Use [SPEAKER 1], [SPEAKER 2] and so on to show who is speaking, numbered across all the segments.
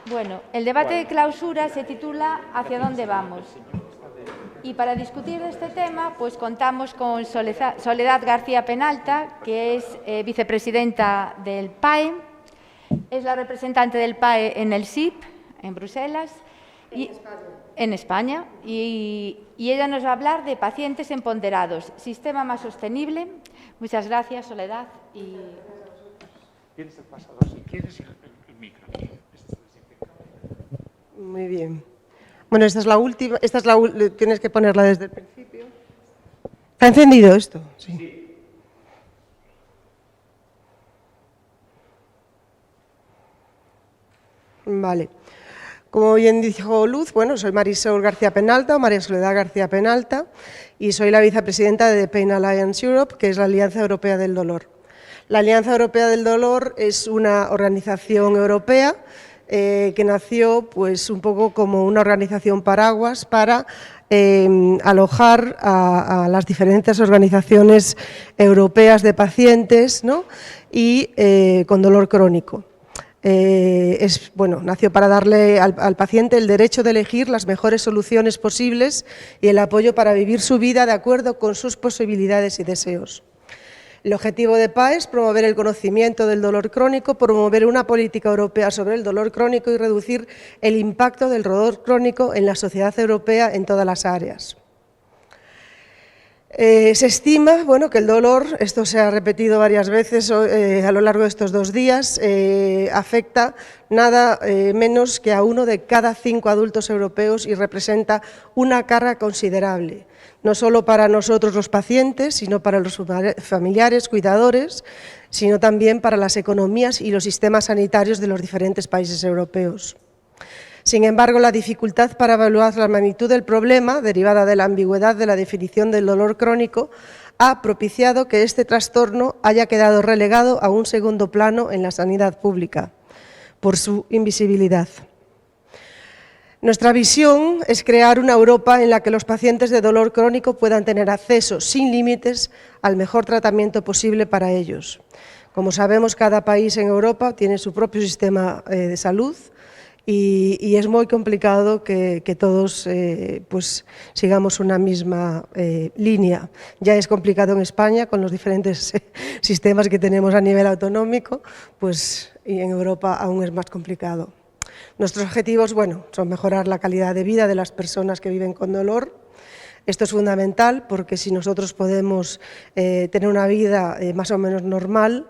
[SPEAKER 1] Bueno, el debate de clausura se titula ¿Hacia dónde vamos? Y para discutir este tema, pues contamos con Soledad García Penalta, que es vicepresidenta del PAE, es la representante del PAE en el SIP, en Bruselas, en España, y ella nos va a hablar de pacientes empoderados, sistema más sostenible. Muchas gracias, Soledad.
[SPEAKER 2] Tienes el pasador, si quieres, el micro.
[SPEAKER 3] Muy bien. Bueno, esta es la última, tienes que ponerla desde el principio. ¿Está encendido esto? Sí. Vale. Como bien dijo Luz, bueno, soy Marisol García Penalta, o María Soledad García Penalta, y soy la vicepresidenta de The Pain Alliance Europe, que es la Alianza Europea del Dolor. La Alianza Europea del Dolor es una organización europea que nació pues un poco como una organización paraguas para alojar a las diferentes organizaciones europeas de pacientes, ¿no? Y con dolor crónico. Nació para darle al paciente el derecho de elegir las mejores soluciones posibles y el apoyo para vivir su vida de acuerdo con sus posibilidades y deseos. El objetivo de PAE es promover el conocimiento del dolor crónico, promover una política europea sobre el dolor crónico y reducir el impacto del dolor crónico en la sociedad europea en todas las áreas. Se estima que el dolor, esto se ha repetido varias veces a lo largo de estos 2 días, afecta nada menos que a 1 de cada 5 adultos europeos y representa una carga considerable, no solo para nosotros los pacientes, sino para los familiares, cuidadores, sino también para las economías y los sistemas sanitarios de los diferentes países europeos. Sin embargo, la dificultad para evaluar la magnitud del problema, derivada de la ambigüedad de la definición del dolor crónico, ha propiciado que este trastorno haya quedado relegado a un segundo plano en la sanidad pública, por su invisibilidad. Nuestra visión es crear una Europa en la que los pacientes de dolor crónico puedan tener acceso sin límites al mejor tratamiento posible para ellos. Como sabemos, cada país en Europa tiene su propio sistema de salud, y es muy complicado que todos sigamos una misma línea. Ya es complicado en España con los diferentes sistemas que tenemos a nivel autonómico, y en Europa aún es más complicado. Nuestros objetivos, son mejorar la calidad de vida de las personas que viven con dolor. Esto es fundamental porque si nosotros podemos tener una vida más o menos normal,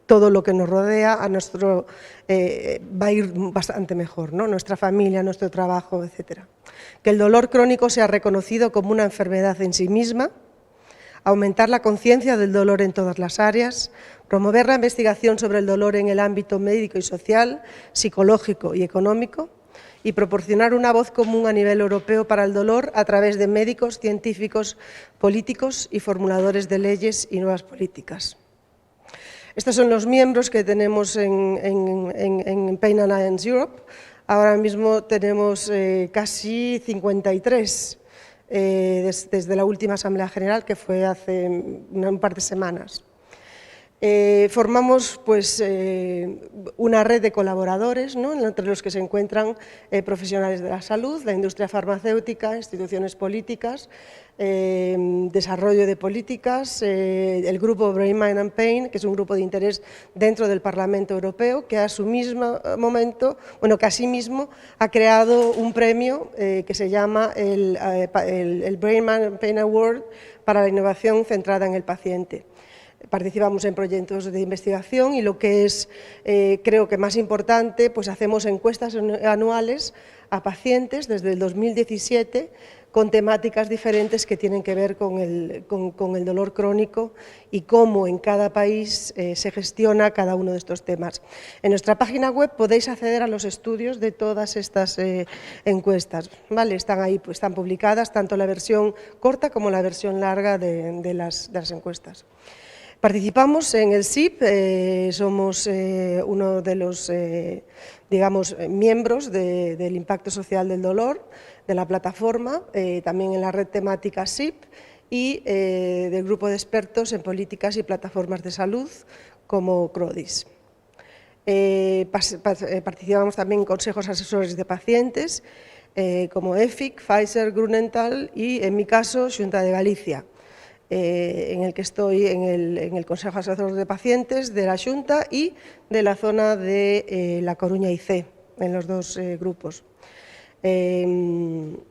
[SPEAKER 3] todo lo que nos rodea va a ir bastante mejor, ¿no? Nuestra familia, nuestro trabajo, etc. Que el dolor crónico sea reconocido como una enfermedad en sí misma, aumentar la conciencia del dolor en todas las áreas, promover la investigación sobre el dolor en el ámbito médico y social, psicológico y económico, y proporcionar una voz común a nivel europeo para el dolor a través de médicos, científicos, políticos y formuladores de leyes y nuevas políticas. Estos son los miembros que tenemos en Pain Alliance Europe. Ahora mismo tenemos casi 53 desde la última Asamblea General, que fue hace un par de semanas. Formamos una red de colaboradores, ¿no? Entre los que se encuentran profesionales de la salud, la industria farmacéutica, instituciones políticas, desarrollo de políticas, el grupo Brain, Mind and Pain, que es un grupo de interés dentro del Parlamento Europeo, que a su mismo momento, que asimismo ha creado un premio que se llama el Brain, Mind and Pain Award para la innovación centrada en el paciente. Participamos en proyectos de investigación y lo que es, creo que más importante, hacemos encuestas anuales a pacientes desde el 2017 con temáticas diferentes que tienen que ver con el dolor crónico y cómo en cada país se gestiona cada uno de estos temas. En nuestra página web podéis acceder a los estudios de todas estas encuestas, ¿vale? Están ahí, están publicadas tanto la versión corta como la versión larga de las encuestas. Participamos en el SIP, somos uno de los miembros del impacto social del dolor, de la plataforma, también en la red temática SIP y del grupo de expertos en políticas y plataformas de salud como CRODIS. Participamos también en consejos asesores de pacientes, como EFIC, Pfizer, Grunenthal y, en mi caso, Xunta de Galicia, en el que estoy en el Consejo Asesor de Pacientes de la Xunta y de la zona de La Coruña IC, en los dos grupos. También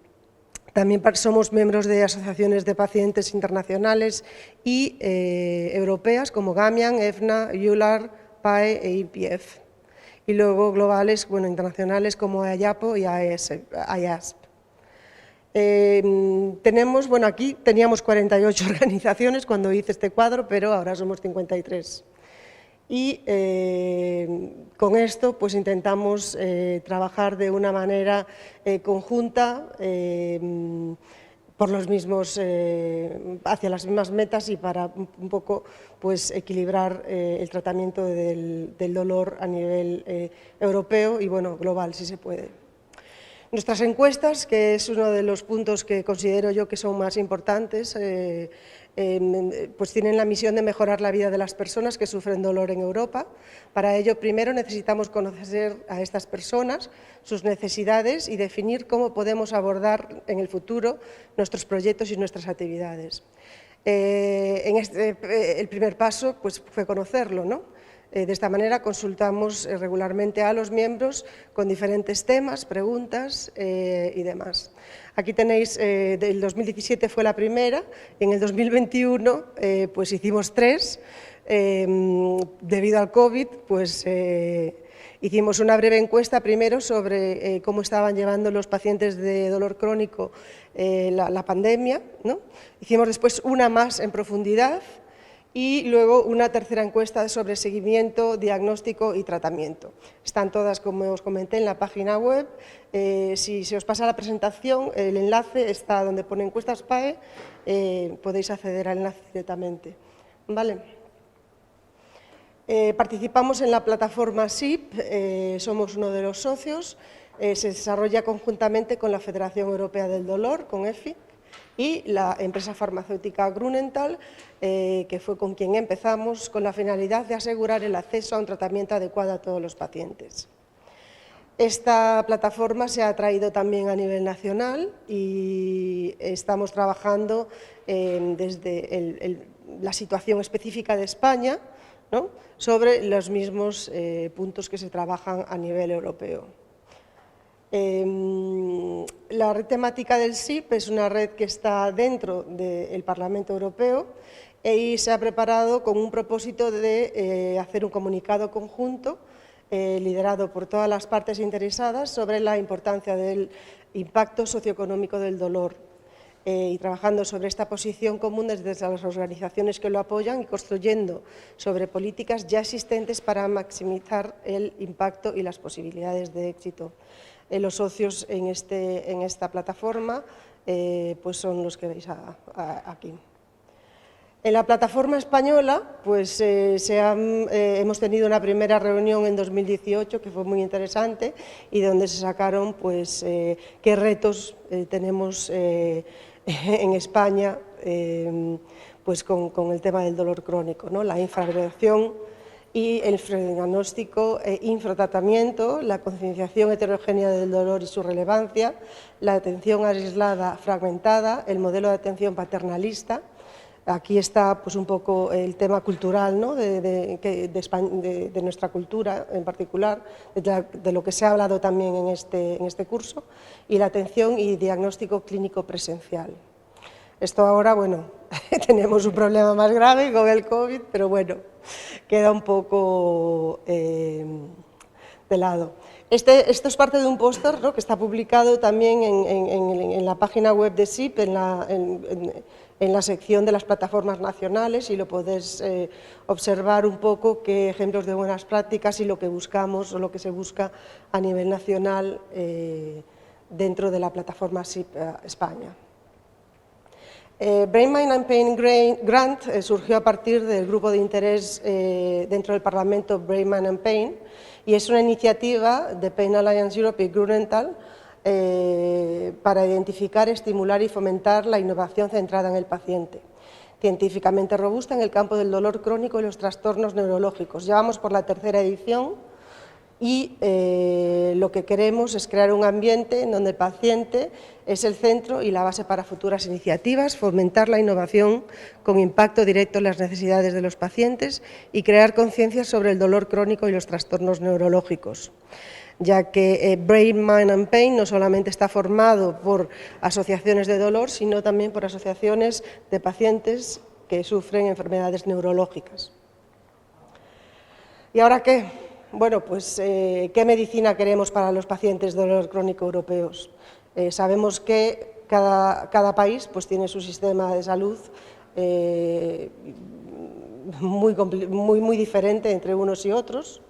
[SPEAKER 3] somos miembros de asociaciones de pacientes internacionales y europeas como GAMIAN, EFNA, EULAR, PAE e IPF. Y luego globales, internacionales como AIAPO y IASP. Aquí teníamos 48 organizaciones cuando hice este cuadro, pero ahora somos 53. Y con esto pues intentamos trabajar de una manera conjunta por los mismos, hacia las mismas metas y para un poco pues, equilibrar el tratamiento del dolor a nivel europeo y global, si se puede. Nuestras encuestas, que es uno de los puntos que considero yo que son más importantes, pues tienen la misión de mejorar la vida de las personas que sufren dolor en Europa. Para ello, primero necesitamos conocer a estas personas, sus necesidades y definir cómo podemos abordar en el futuro nuestros proyectos y nuestras actividades. El primer paso pues, fue conocerlo, ¿no? De esta manera consultamos regularmente a los miembros con diferentes temas, preguntas y demás. Aquí tenéis, del 2017 fue la primera, y en el 2021 pues hicimos 3. Debido al COVID, pues hicimos una breve encuesta primero sobre cómo estaban llevando los pacientes de dolor crónico la pandemia, ¿no? Hicimos después una más en profundidad, y luego una tercera encuesta sobre seguimiento, diagnóstico y tratamiento. Están todas, como os comenté, en la página web. Si se os pasa la presentación, el enlace está donde pone encuestas PAE, podéis acceder al enlace directamente. ¿Vale? Participamos en la plataforma SIP, somos uno de los socios, se desarrolla conjuntamente con la Federación Europea del Dolor, con EFIC, y la empresa farmacéutica Grunenthal, que fue con quien empezamos, con la finalidad de asegurar el acceso a un tratamiento adecuado a todos los pacientes. Esta plataforma se ha traído también a nivel nacional y estamos trabajando desde la situación específica de España, ¿no?, sobre los mismos puntos que se trabajan a nivel europeo. La red temática del SIP es una red que está dentro del Parlamento Europeo y se ha preparado con un propósito de hacer un comunicado conjunto liderado por todas las partes interesadas sobre la importancia del impacto socioeconómico del dolor y trabajando sobre esta posición común desde las organizaciones que lo apoyan y construyendo sobre políticas ya existentes para maximizar el impacto y las posibilidades de éxito. Los socios en esta plataforma pues son los que veis aquí. En la plataforma española pues, hemos tenido una primera reunión en 2018 que fue muy interesante y donde se sacaron pues, qué retos tenemos en España pues, con el tema del dolor crónico, ¿no? La infravaloración y el diagnóstico e infratratamiento, la concienciación heterogénea del dolor y su relevancia, la atención aislada fragmentada, el modelo de atención paternalista. Aquí está pues, un poco el tema cultural, ¿no?, de nuestra cultura en particular, de lo que se ha hablado también en este curso, y la atención y diagnóstico clínico presencial. Esto ahora, bueno, tenemos un problema más grave con el COVID, pero bueno, queda un poco de lado. Esto es parte de un póster, ¿no?, que está publicado también en la página web de SIP, en la sección de las plataformas nacionales, y lo podéis observar un poco qué ejemplos de buenas prácticas y lo que buscamos o lo que se busca a nivel nacional dentro de la plataforma SIP España. Brain, Mind and Pain Grant surgió a partir del grupo de interés dentro del Parlamento Brain, Mind and Pain, y es una iniciativa de Pain Alliance Europe y Grunenthal para identificar, estimular y fomentar la innovación centrada en el paciente, científicamente robusta en el campo del dolor crónico y los trastornos neurológicos. Llevamos por la tercera edición, y lo que queremos es crear un ambiente en donde el paciente es el centro y la base para futuras iniciativas, fomentar la innovación con impacto directo en las necesidades de los pacientes y crear conciencia sobre el dolor crónico y los trastornos neurológicos, ya que Brain, Mind and Pain no solamente está formado por asociaciones de dolor, sino también por asociaciones de pacientes que sufren enfermedades neurológicas. ¿Y ahora qué? Bueno, pues, ¿qué medicina queremos para los pacientes de dolor crónico europeos? Sabemos que cada país pues, tiene su sistema de salud muy diferente entre unos y otros.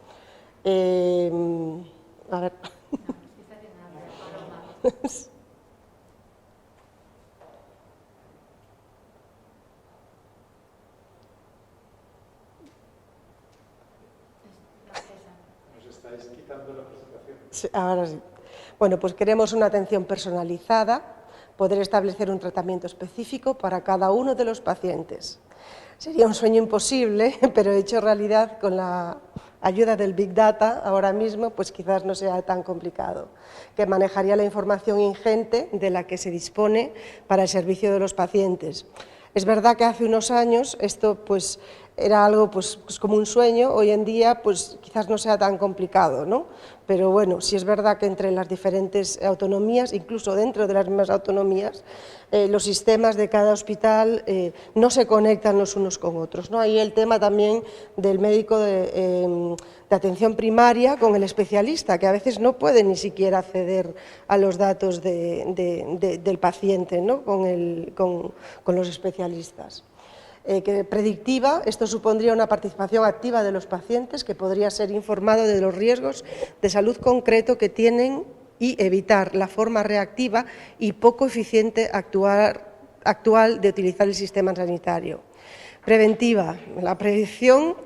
[SPEAKER 3] A ver. Sí, ahora sí. Bueno, pues queremos una atención personalizada, poder establecer un tratamiento específico para cada uno de los pacientes. Sería un sueño imposible, pero hecho realidad con la ayuda del Big Data, ahora mismo, pues quizás no sea tan complicado, que manejaría la información ingente de la que se dispone para el servicio de los pacientes. Es verdad que hace unos años esto pues, era algo pues, como un sueño, hoy en día pues, quizás no sea tan complicado, ¿no? Pero bueno, sí es verdad que entre las diferentes autonomías, incluso dentro de las mismas autonomías, los sistemas de cada hospital no se conectan los unos con otros, ¿no? Ahí el tema también del médico de atención primaria con el especialista, que a veces no puede ni siquiera acceder a los datos del paciente, ¿no? con los especialistas. Que predictiva, esto supondría una participación activa de los pacientes que podría ser informado de los riesgos de salud concreto que tienen y evitar la forma reactiva y poco eficiente actual de utilizar el sistema sanitario. Preventiva, la prevención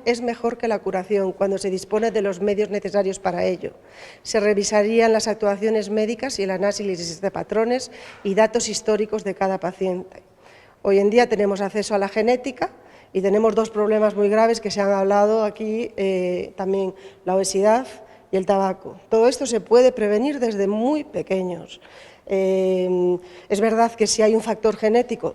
[SPEAKER 3] es mejor que la curación cuando se dispone de los medios necesarios para ello. Se revisarían las actuaciones médicas y el análisis de patrones y datos históricos de cada paciente. Hoy en día tenemos acceso a la genética y tenemos dos problemas muy graves que se han hablado aquí, también la obesidad y el tabaco. Todo esto se puede prevenir desde muy pequeños. Es verdad que si hay un factor genético,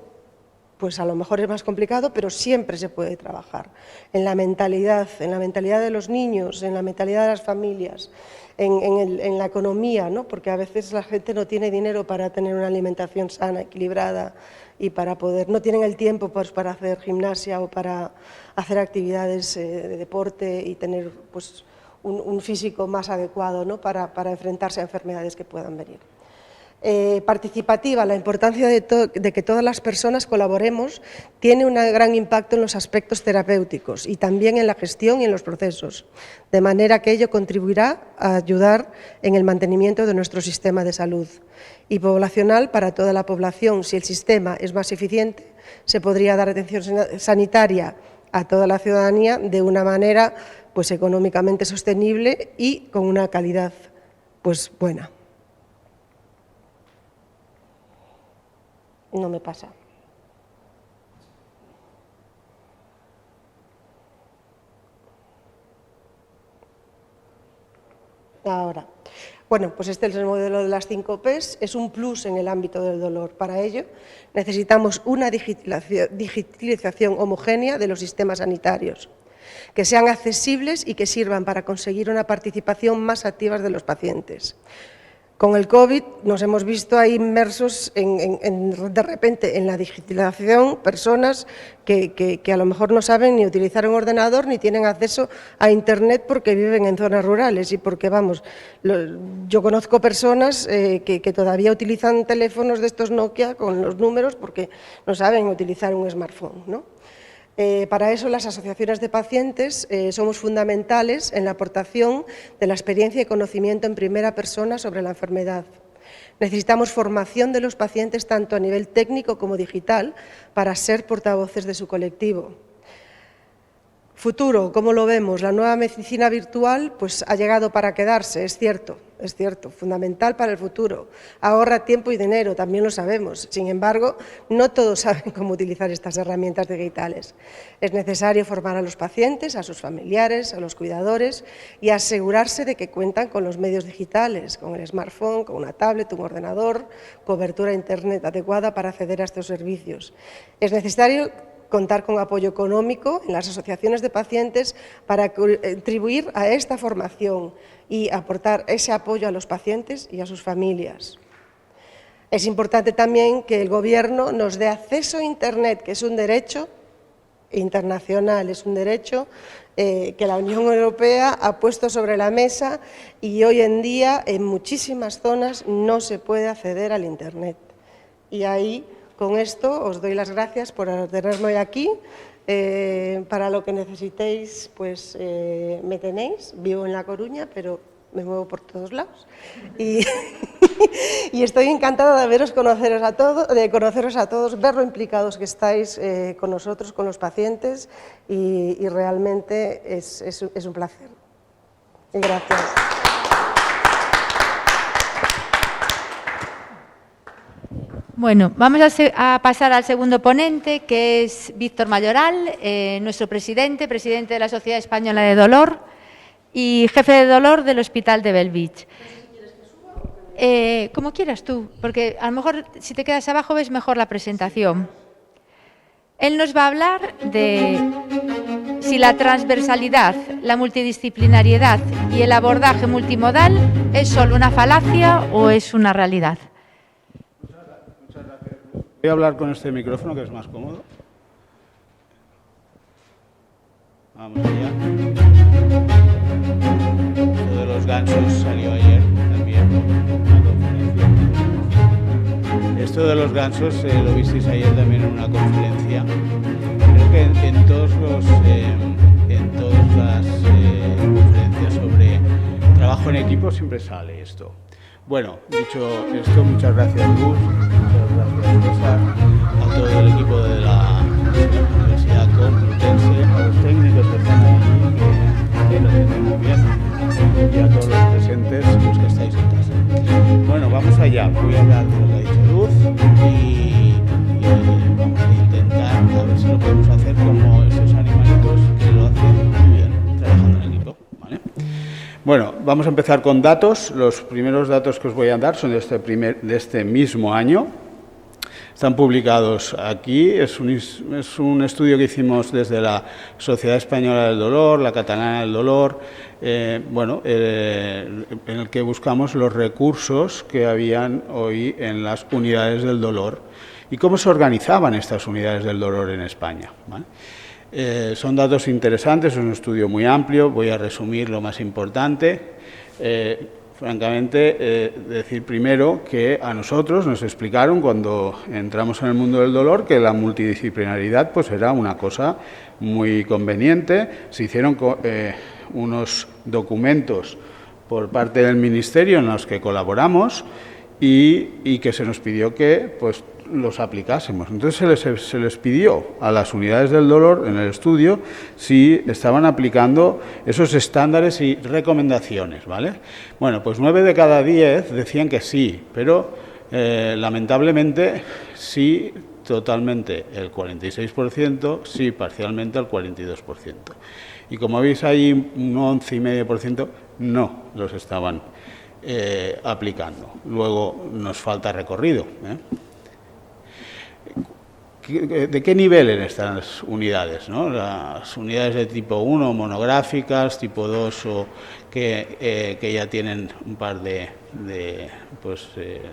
[SPEAKER 3] pues a lo mejor es más complicado, pero siempre se puede trabajar en la mentalidad de los niños, en la mentalidad de las familias, en la economía, ¿no? Porque a veces la gente no tiene dinero para tener una alimentación sana, equilibrada, y para poder, no tienen el tiempo pues, para hacer gimnasia o para hacer actividades de deporte y tener pues, un físico más adecuado, ¿no? para enfrentarse a enfermedades que puedan venir. Participativa, la importancia de que todas las personas colaboremos tiene un gran impacto en los aspectos terapéuticos y también en la gestión y en los procesos, de manera que ello contribuirá a ayudar en el mantenimiento de nuestro sistema de salud. Y poblacional, para toda la población, si el sistema es más eficiente, se podría dar atención sanitaria a toda la ciudadanía de una manera pues, económicamente sostenible y con una calidad pues, buena. No me pasa. Ahora, bueno, pues este es el modelo de las 5 Ps, es un plus en el ámbito del dolor. Para ello necesitamos una digitalización homogénea de los sistemas sanitarios, que sean accesibles y que sirvan para conseguir una participación más activa de los pacientes. Con el COVID nos hemos visto ahí inmersos de repente en la digitalización, personas que a lo mejor no saben ni utilizar un ordenador ni tienen acceso a Internet porque viven en zonas rurales y porque, vamos, yo conozco personas que todavía utilizan teléfonos de estos Nokia con los números porque no saben utilizar un smartphone, ¿no? Para eso las asociaciones de pacientes somos fundamentales en la aportación de la experiencia y conocimiento en primera persona sobre la enfermedad. Necesitamos formación de los pacientes tanto a nivel técnico como digital para ser portavoces de su colectivo. Futuro, ¿cómo lo vemos? La nueva medicina virtual pues, ha llegado para quedarse, es cierto, fundamental para el futuro. Ahorra tiempo y dinero, también lo sabemos. Sin embargo, no todos saben cómo utilizar estas herramientas digitales. Es necesario formar a los pacientes, a sus familiares, a los cuidadores y asegurarse de que cuentan con los medios digitales, con el smartphone, con una tablet, un ordenador, cobertura de Internet adecuada para acceder a estos servicios. Es necesario contar con apoyo económico en las asociaciones de pacientes para contribuir a esta formación y aportar ese apoyo a los pacientes y a sus familias. Es importante también que el Gobierno nos dé acceso a Internet, que es un derecho internacional, es un derecho que la Unión Europea ha puesto sobre la mesa y hoy en día en muchísimas zonas no se puede acceder al Internet. Y ahí, con esto, os doy las gracias por tenerme hoy aquí. Para lo que necesitéis, pues me tenéis. Vivo en La Coruña, pero me muevo por todos lados. Y, y estoy encantada de conoceros a todos, ver lo implicados que estáis con nosotros, con los pacientes, y realmente es un placer. Y gracias.
[SPEAKER 1] Bueno, vamos a pasar al segundo ponente, que es Víctor Mayoral, nuestro presidente de la Sociedad Española de Dolor y jefe de dolor del Hospital de Bellvitge. Como quieras tú, porque a lo mejor si te quedas abajo ves mejor la presentación. Él nos va a hablar de si la transversalidad, la multidisciplinariedad y el abordaje multimodal es solo una falacia o es una realidad.
[SPEAKER 4] Voy a hablar con este micrófono que es más cómodo. Vamos allá. Esto de los gansos salió ayer también. Una conferencia. Esto de los gansos lo visteis ayer también en una conferencia. Creo que en todas las conferencias sobre trabajo en equipo siempre sale esto. Bueno, dicho esto, muchas gracias Luz, muchas gracias César, a todo el equipo de la Universidad Complutense, a los técnicos que están ahí, que lo tienen muy bien, y a todos los presentes, los que estáis en casa. Bueno, vamos allá, voy a hablar de lo que ha dicho Luz y vamos a intentar a ver si lo podemos hacer como esos animalitos que lo hacen muy bien, trabajando en equipo, ¿vale? Bueno, vamos a empezar con datos. Los primeros datos que os voy a dar son de este mismo año. Están publicados aquí. Es un estudio que hicimos desde la Sociedad Española del Dolor, la Catalana del Dolor, en el que buscamos los recursos que habían hoy en las unidades del dolor y cómo se organizaban estas unidades del dolor en España, ¿vale? Son datos interesantes, es un estudio muy amplio, voy a resumir lo más importante. Francamente, decir primero que a nosotros nos explicaron cuando entramos en el mundo del dolor que la multidisciplinaridad pues era una cosa muy conveniente. Se hicieron unos documentos por parte del Ministerio en los que colaboramos y que se nos pidió que pues los aplicásemos. Entonces se les pidió a las unidades del dolor en el estudio si estaban aplicando esos estándares y recomendaciones, ¿vale? Bueno, pues 9 de cada 10 decían que sí, pero lamentablemente sí totalmente el 46%, sí parcialmente el 42%. Y como veis ahí un 11,5% no los estaban aplicando. Luego nos falta recorrido, ¿De qué nivel en estas unidades, ¿no? Las unidades de tipo 1, monográficas, tipo 2, o que ya tienen un par de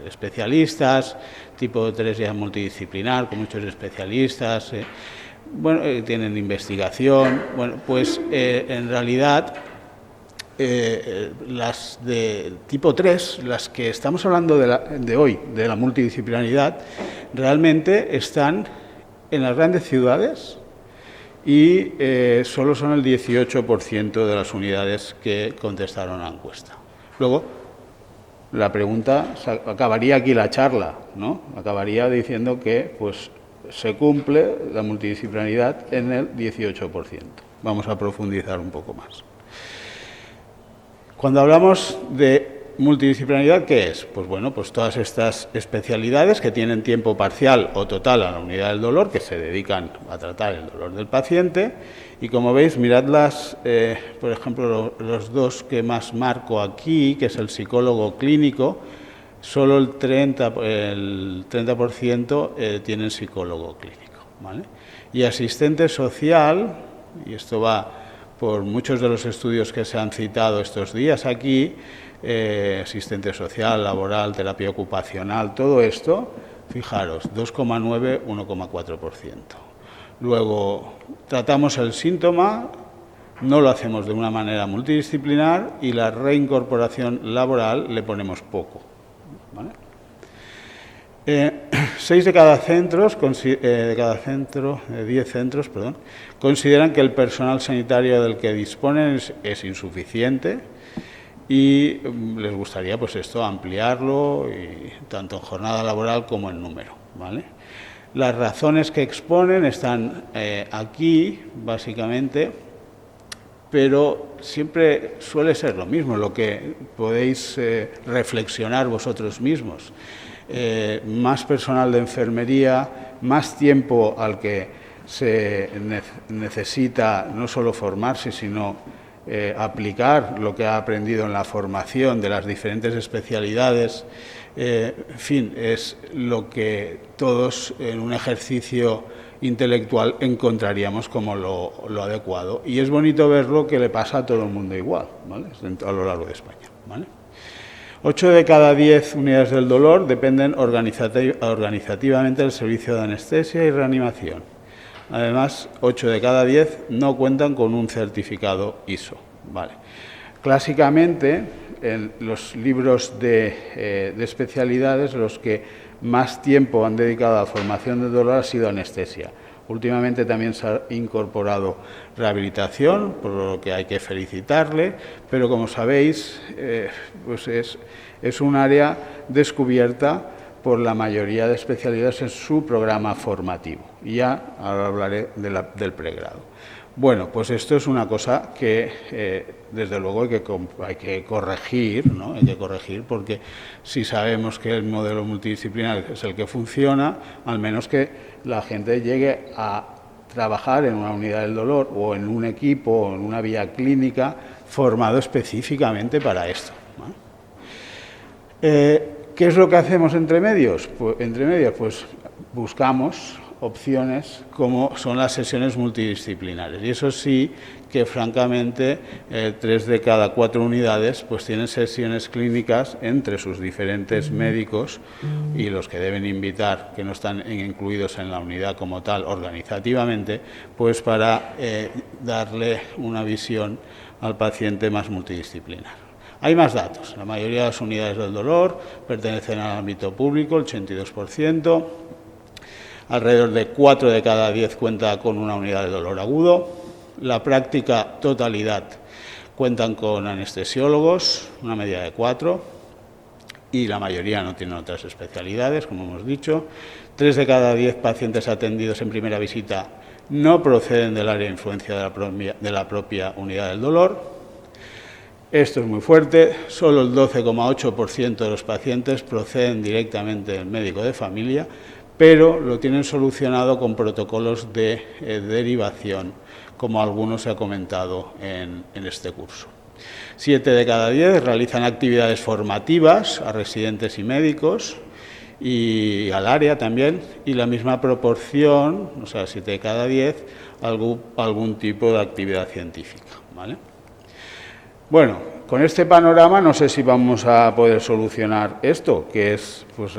[SPEAKER 4] especialistas, tipo 3 ya multidisciplinar, con muchos especialistas, tienen investigación. Bueno, pues en realidad las de tipo 3, las que estamos hablando de hoy, de la multidisciplinaridad, realmente están en las grandes ciudades y solo son el 18% de las unidades que contestaron a la encuesta. Luego, la pregunta, acabaría aquí la charla, ¿no? Acabaría diciendo que pues, se cumple la multidisciplinaridad en el 18%. vamos a profundizar un poco más. Cuando hablamos de multidisciplinaridad, ¿qué es? Pues bueno, pues todas estas especialidades que tienen tiempo parcial o total a la unidad del dolor, que se dedican a tratar el dolor del paciente. Y como veis, miradlas, por ejemplo, los dos que más marco aquí, que es el psicólogo clínico, solo el 30% tienen psicólogo clínico, ¿vale? Y asistente social, y esto va por muchos de los estudios que se han citado estos días aquí, asistente social, laboral, terapia ocupacional, todo esto, fijaros, 2,9, 1,4%. Luego, tratamos el síntoma, no lo hacemos de una manera multidisciplinar y la reincorporación laboral le ponemos poco, ¿vale? 6 de cada 10 centros, consideran que el personal sanitario del que disponen es insuficiente y les gustaría, pues esto, ampliarlo, y tanto en jornada laboral como en número, ¿vale? Las razones que exponen están aquí, básicamente, pero siempre suele ser lo mismo, lo que podéis reflexionar vosotros mismos. Más personal de enfermería, más tiempo al que se necesita no solo formarse, sino aplicar lo que ha aprendido en la formación de las diferentes especialidades. En fin, es lo que todos en un ejercicio intelectual encontraríamos como lo adecuado. Y es bonito verlo que le pasa a todo el mundo igual, ¿vale? A lo largo de España, ¿vale? 8 de cada 10 unidades del dolor dependen organizativamente del servicio de anestesia y reanimación. Además, 8 de cada 10 no cuentan con un certificado ISO, ¿vale? Clásicamente, en los libros de especialidades, los que más tiempo han dedicado a la formación del dolor ha sido anestesia. Últimamente también se ha incorporado rehabilitación, por lo que hay que felicitarle, pero como sabéis, pues es un área descubierta por la mayoría de especialidades en su programa formativo. Y ya ahora hablaré del pregrado. Bueno, pues esto es una cosa que desde luego hay que corregir, ¿no? Hay que corregir, porque si sabemos que el modelo multidisciplinar es el que funciona, al menos que la gente llegue a trabajar en una unidad del dolor o en un equipo o en una vía clínica formado específicamente para esto, ¿no? ¿Qué es lo que hacemos entre medios? Pues buscamos opciones como son las sesiones multidisciplinares. Y eso sí que, francamente, 3 de cada 4 unidades pues tienen sesiones clínicas entre sus diferentes médicos y los que deben invitar, que no están incluidos en la unidad como tal organizativamente, pues para darle una visión al paciente más multidisciplinar. Hay más datos. La mayoría de las unidades del dolor pertenecen al ámbito público, el 82%. Alrededor de 4 de cada 10 cuenta con una unidad de dolor agudo. La práctica totalidad cuentan con anestesiólogos, una media de 4, y la mayoría no tienen otras especialidades, como hemos dicho. 3 de cada 10 pacientes atendidos en primera visita no proceden del área de influencia de la propia unidad del dolor. Esto es muy fuerte, solo el 12,8% de los pacientes proceden directamente del médico de familia, pero lo tienen solucionado con protocolos de derivación, como algunos se ha comentado en este curso. 7 de cada 10 realizan actividades formativas a residentes y médicos y al área también, y la misma proporción, o sea, 7 de cada 10, algún tipo de actividad científica, ¿vale? Bueno, con este panorama no sé si vamos a poder solucionar esto, que es pues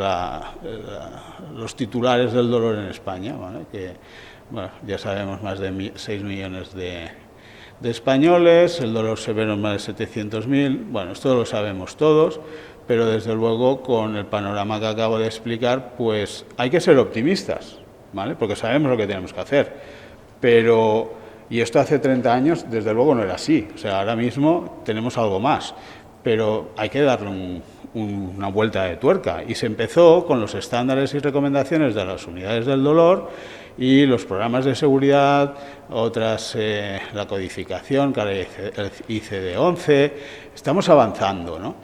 [SPEAKER 4] los titulares del dolor en España, ¿vale? Que, bueno, ya sabemos, más de 6 millones de españoles, el dolor severo más de 700.000, bueno, esto lo sabemos todos, pero desde luego con el panorama que acabo de explicar, pues hay que ser optimistas, ¿vale? Porque sabemos lo que tenemos que hacer, pero, y esto hace 30 años desde luego no era así, o sea, ahora mismo tenemos algo más, pero hay que darle una vuelta de tuerca, y se empezó con los estándares y recomendaciones de las unidades del dolor, y los programas de seguridad, otras la codificación, el ICD-11, estamos avanzando, ¿no?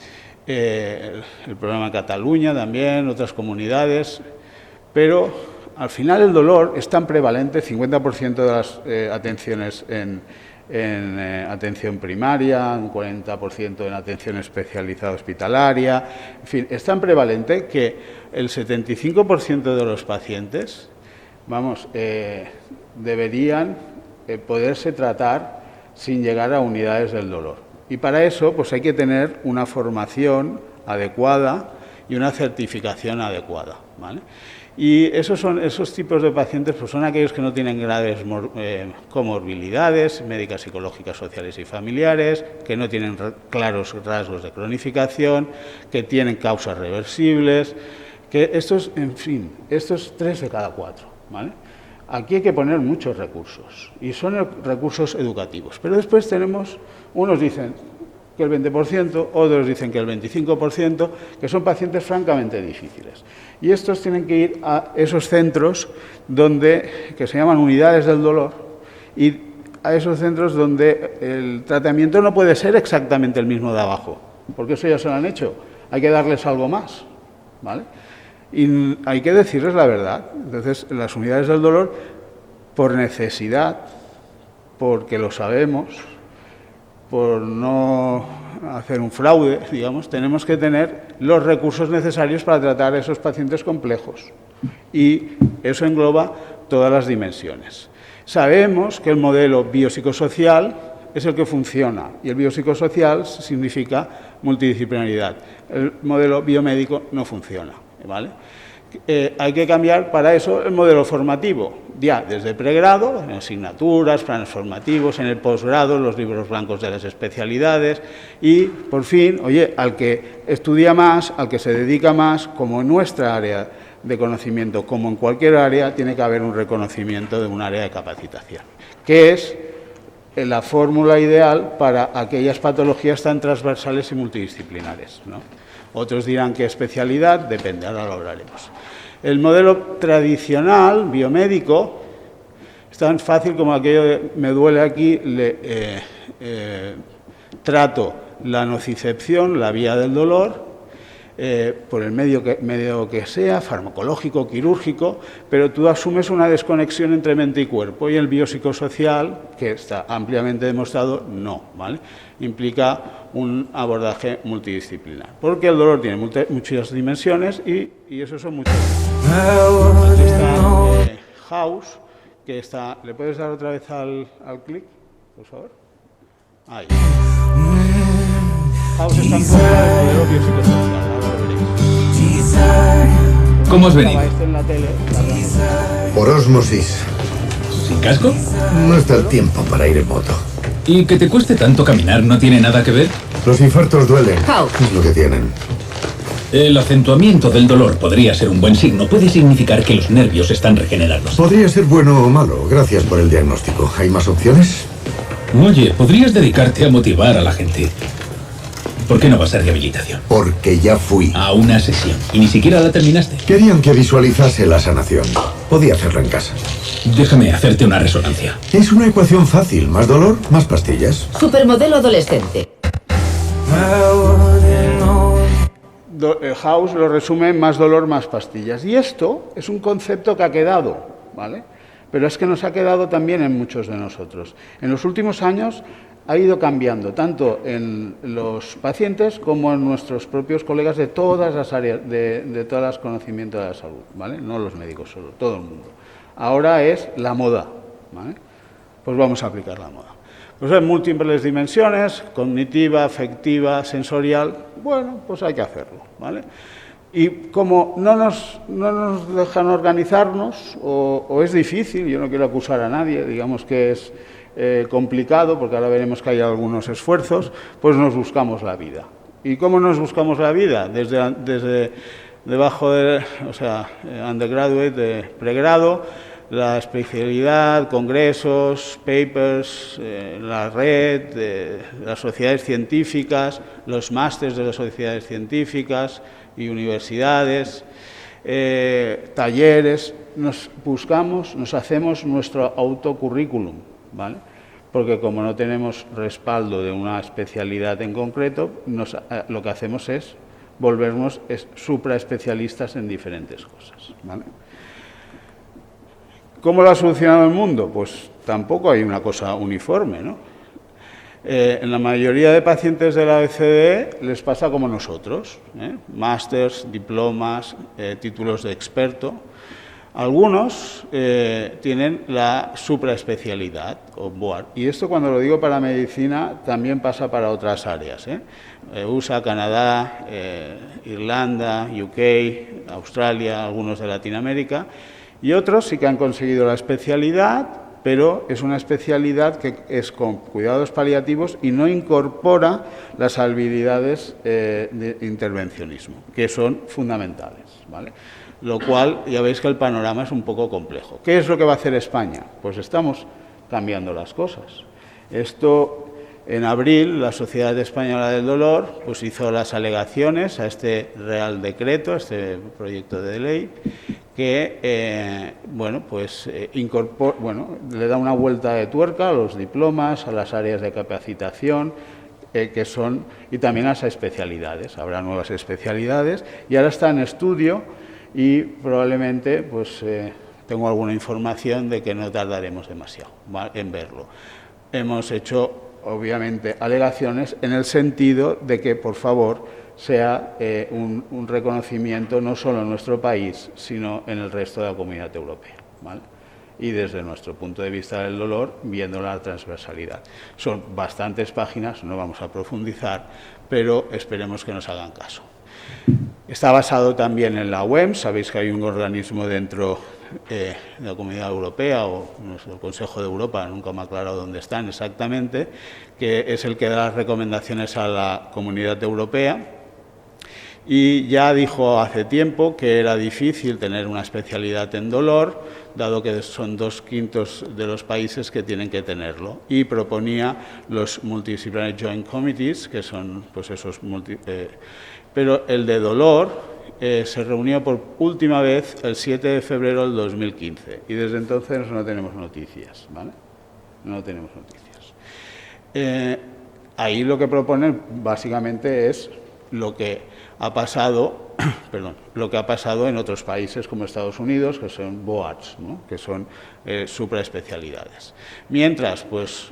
[SPEAKER 4] El programa Cataluña también, otras comunidades, pero al final el dolor es tan prevalente, 50% de las atenciones en atención primaria, un 40% en atención especializada hospitalaria, en fin, es tan prevalente que el 75% de los pacientes, deberían poderse tratar sin llegar a unidades del dolor. Y para eso, pues hay que tener una formación adecuada y una certificación adecuada, ¿vale? Y esos tipos de pacientes pues son aquellos que no tienen graves comorbilidades médicas, psicológicas, sociales y familiares, que no tienen claros rasgos de cronificación, que tienen causas reversibles, que estos 3 de cada 4, ¿vale? Aquí hay que poner muchos recursos, y son recursos educativos. Pero después tenemos, unos dicen que el 20%, otros dicen que el 25%, que son pacientes francamente difíciles. Y estos tienen que ir a esos centros que se llaman unidades del dolor, y a esos centros donde el tratamiento no puede ser exactamente el mismo de abajo, porque eso ya se lo han hecho, hay que darles algo más, ¿vale? Y hay que decirles la verdad. Entonces, las unidades del dolor, por necesidad, porque lo sabemos, por no hacer un fraude, digamos, tenemos que tener los recursos necesarios para tratar a esos pacientes complejos. Y eso engloba todas las dimensiones. Sabemos que el modelo biopsicosocial es el que funciona, y el biopsicosocial significa multidisciplinaridad. El modelo biomédico no funciona, ¿vale? Hay que cambiar para eso el modelo formativo, ya desde pregrado, en asignaturas, planes formativos, en el posgrado, los libros blancos de las especialidades, y por fin, al que estudia más, al que se dedica más, como en nuestra área de conocimiento, como en cualquier área, tiene que haber un reconocimiento de un área de capacitación, que es la fórmula ideal para aquellas patologías tan transversales y multidisciplinares, ¿no? Otros dirán que especialidad, depende, ahora lo hablaremos. El modelo tradicional, biomédico, es tan fácil como aquello de me duele aquí, trato la nocicepción, la vía del dolor, por el medio que sea, farmacológico, quirúrgico, pero tú asumes una desconexión entre mente y cuerpo, y el biopsicosocial, que está ampliamente demostrado, no, ¿vale? Implica un abordaje multidisciplinar, porque el dolor tiene muchas dimensiones y eso son muchas. Aquí está House, que está... ¿Le puedes dar otra vez al clic, por favor? Ahí. House está en contra del modelo biopsicosocial, ahora lo veréis.
[SPEAKER 5] ¿Cómo has venido?
[SPEAKER 6] Por ósmosis.
[SPEAKER 5] ¿Sin casco?
[SPEAKER 6] No está el tiempo para ir en moto.
[SPEAKER 5] ¿Y que te cueste tanto caminar no tiene nada que ver?
[SPEAKER 6] Los infartos duelen. Es lo que tienen.
[SPEAKER 5] El acentuamiento del dolor podría ser un buen signo. Puede significar que los nervios están regenerados.
[SPEAKER 6] Podría ser bueno o malo. Gracias por el diagnóstico. ¿Hay más opciones?
[SPEAKER 5] Oye, podrías dedicarte a motivar a la gente. ¿Por qué no vas a rehabilitación?
[SPEAKER 6] Porque ya fui.
[SPEAKER 5] A una sesión. ¿Y ni siquiera la terminaste?
[SPEAKER 6] Querían que visualizase la sanación. Podía hacerlo en casa.
[SPEAKER 5] Déjame hacerte una resonancia.
[SPEAKER 6] Es una ecuación fácil. Más dolor, más pastillas.
[SPEAKER 7] Supermodelo adolescente.
[SPEAKER 4] House lo resume en más dolor, más pastillas. Y esto es un concepto que ha quedado, ¿vale? Pero es que nos ha quedado también en muchos de nosotros. En los últimos años ha ido cambiando, tanto en los pacientes como en nuestros propios colegas de todas las áreas, de todos los conocimientos de la salud, ¿vale? No los médicos solo, todo el mundo. Ahora es la moda, ¿vale? Pues vamos a aplicar la moda. Pues en múltiples dimensiones, cognitiva, afectiva, sensorial, bueno, pues hay que hacerlo, ¿vale? Y como no nos dejan organizarnos, o es difícil, yo no quiero acusar a nadie, digamos que es complicado, porque ahora veremos que hay algunos esfuerzos, pues nos buscamos la vida. ¿Y cómo nos buscamos la vida? Desde debajo de, undergraduate, de pregrado, la especialidad, congresos, papers, la red, las sociedades científicas, los másters de las sociedades científicas y universidades, talleres, nos hacemos nuestro autocurrículum, ¿vale? Porque como no tenemos respaldo de una especialidad en concreto, lo que hacemos es volvernos supraespecialistas en diferentes cosas, ¿vale? ¿Cómo lo ha solucionado el mundo? Pues tampoco hay una cosa uniforme, ¿no? En la mayoría de pacientes de la OCDE les pasa como nosotros, másters, diplomas, títulos de experto. Algunos tienen la supraespecialidad o BOAR, y esto cuando lo digo para medicina también pasa para otras áreas, USA, Canadá, Irlanda, UK, Australia, algunos de Latinoamérica, y otros sí que han conseguido la especialidad, pero es una especialidad que es con cuidados paliativos y no incorpora las habilidades de intervencionismo, que son fundamentales, ¿vale? Lo cual, ya veis que el panorama es un poco complejo. ¿Qué es lo que va a hacer España? Pues estamos cambiando las cosas. Esto, en abril, la Sociedad Española del Dolor pues hizo las alegaciones a este Real Decreto, a este proyecto de ley, que le da una vuelta de tuerca a los diplomas, a las áreas de capacitación, y también a las especialidades. Habrá nuevas especialidades y ahora está en estudio y probablemente tengo alguna información de que no tardaremos demasiado, ¿vale?, en verlo. Hemos hecho, obviamente, alegaciones en el sentido de que, por favor, sea un reconocimiento no solo en nuestro país, sino en el resto de la Comunidad Europea, ¿vale? Y desde nuestro punto de vista del dolor, viendo la transversalidad. Son bastantes páginas, no vamos a profundizar, pero esperemos que nos hagan caso. Está basado también en la OEMS, sabéis que hay un organismo dentro de la Comunidad Europea o el Consejo de Europa, nunca me ha aclarado dónde están exactamente, que es el que da las recomendaciones a la Comunidad Europea. Y ya dijo hace tiempo que era difícil tener una especialidad en dolor, dado que son 2/5 de los países que tienen que tenerlo. Y proponía los Multidisciplinary Joint Committees, que son pues esos pero el de dolor se reunió por última vez el 7 de febrero del 2015 y desde entonces no tenemos noticias, ¿vale? No tenemos noticias. Ahí lo que proponen básicamente es lo que ha pasado, lo que ha pasado en otros países como Estados Unidos, que son BOARs, ¿no?, que son supraespecialidades. Mientras, pues,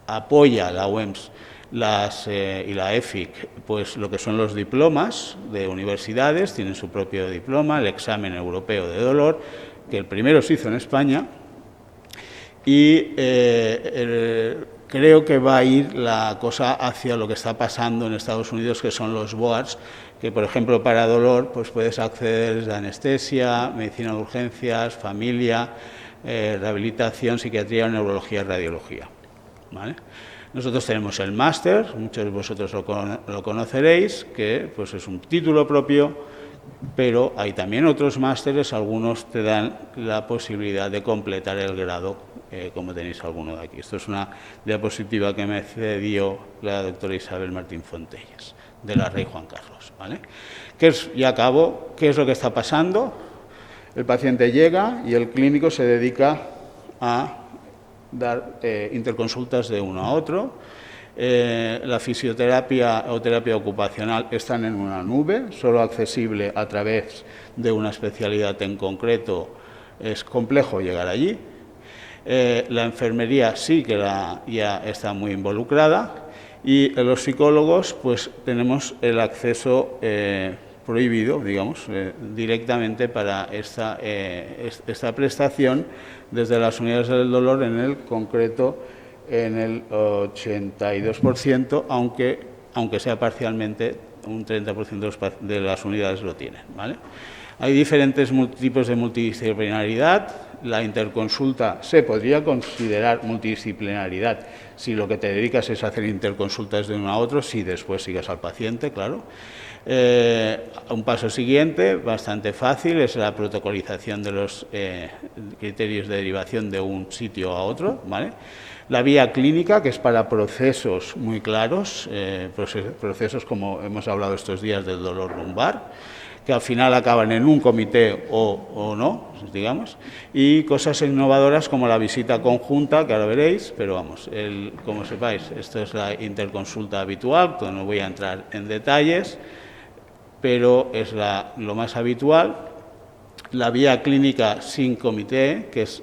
[SPEAKER 4] apoya la OEMS y la EFIC, pues lo que son los diplomas de universidades, tienen su propio diploma, el examen europeo de dolor, que el primero se hizo en España, y creo que va a ir la cosa hacia lo que está pasando en Estados Unidos, que son los BOARs, que por ejemplo para dolor pues puedes acceder desde anestesia, medicina de urgencias, familia, rehabilitación, psiquiatría, neurología y radiología, ¿vale? Nosotros tenemos el máster, muchos de vosotros lo conoceréis, que pues es un título propio, pero hay también otros másteres, algunos te dan la posibilidad de completar el grado, como tenéis alguno de aquí. Esto es una diapositiva que me cedió la doctora Isabel Martín Fontellas, de la Rey Juan Carlos, ¿vale? Ya acabo, ¿qué es lo que está pasando? El paciente llega y el clínico se dedica a dar interconsultas de uno a otro. La fisioterapia o terapia ocupacional están en una nube, solo accesible a través de una especialidad en concreto, es complejo llegar allí. La enfermería sí que ya está muy involucrada y los psicólogos pues tenemos el acceso prohibido, digamos, directamente para esta prestación desde las unidades del dolor, en el concreto en el 82%, aunque sea parcialmente, un 30% de las unidades lo tienen, ¿vale? Hay diferentes tipos de multidisciplinaridad. La interconsulta se podría considerar multidisciplinaridad si lo que te dedicas es hacer interconsultas de uno a otro, si después sigues al paciente, claro. Un paso siguiente, bastante fácil, es la protocolización de los criterios de derivación de un sitio a otro, ¿vale? La vía clínica, que es para procesos muy claros, procesos como hemos hablado estos días del dolor lumbar, que al final acaban en un comité o no, digamos, y cosas innovadoras como la visita conjunta, que ahora veréis, pero vamos, como sepáis, esto es la interconsulta habitual, no voy a entrar en detalles, pero es lo más habitual. La vía clínica sin comité, que es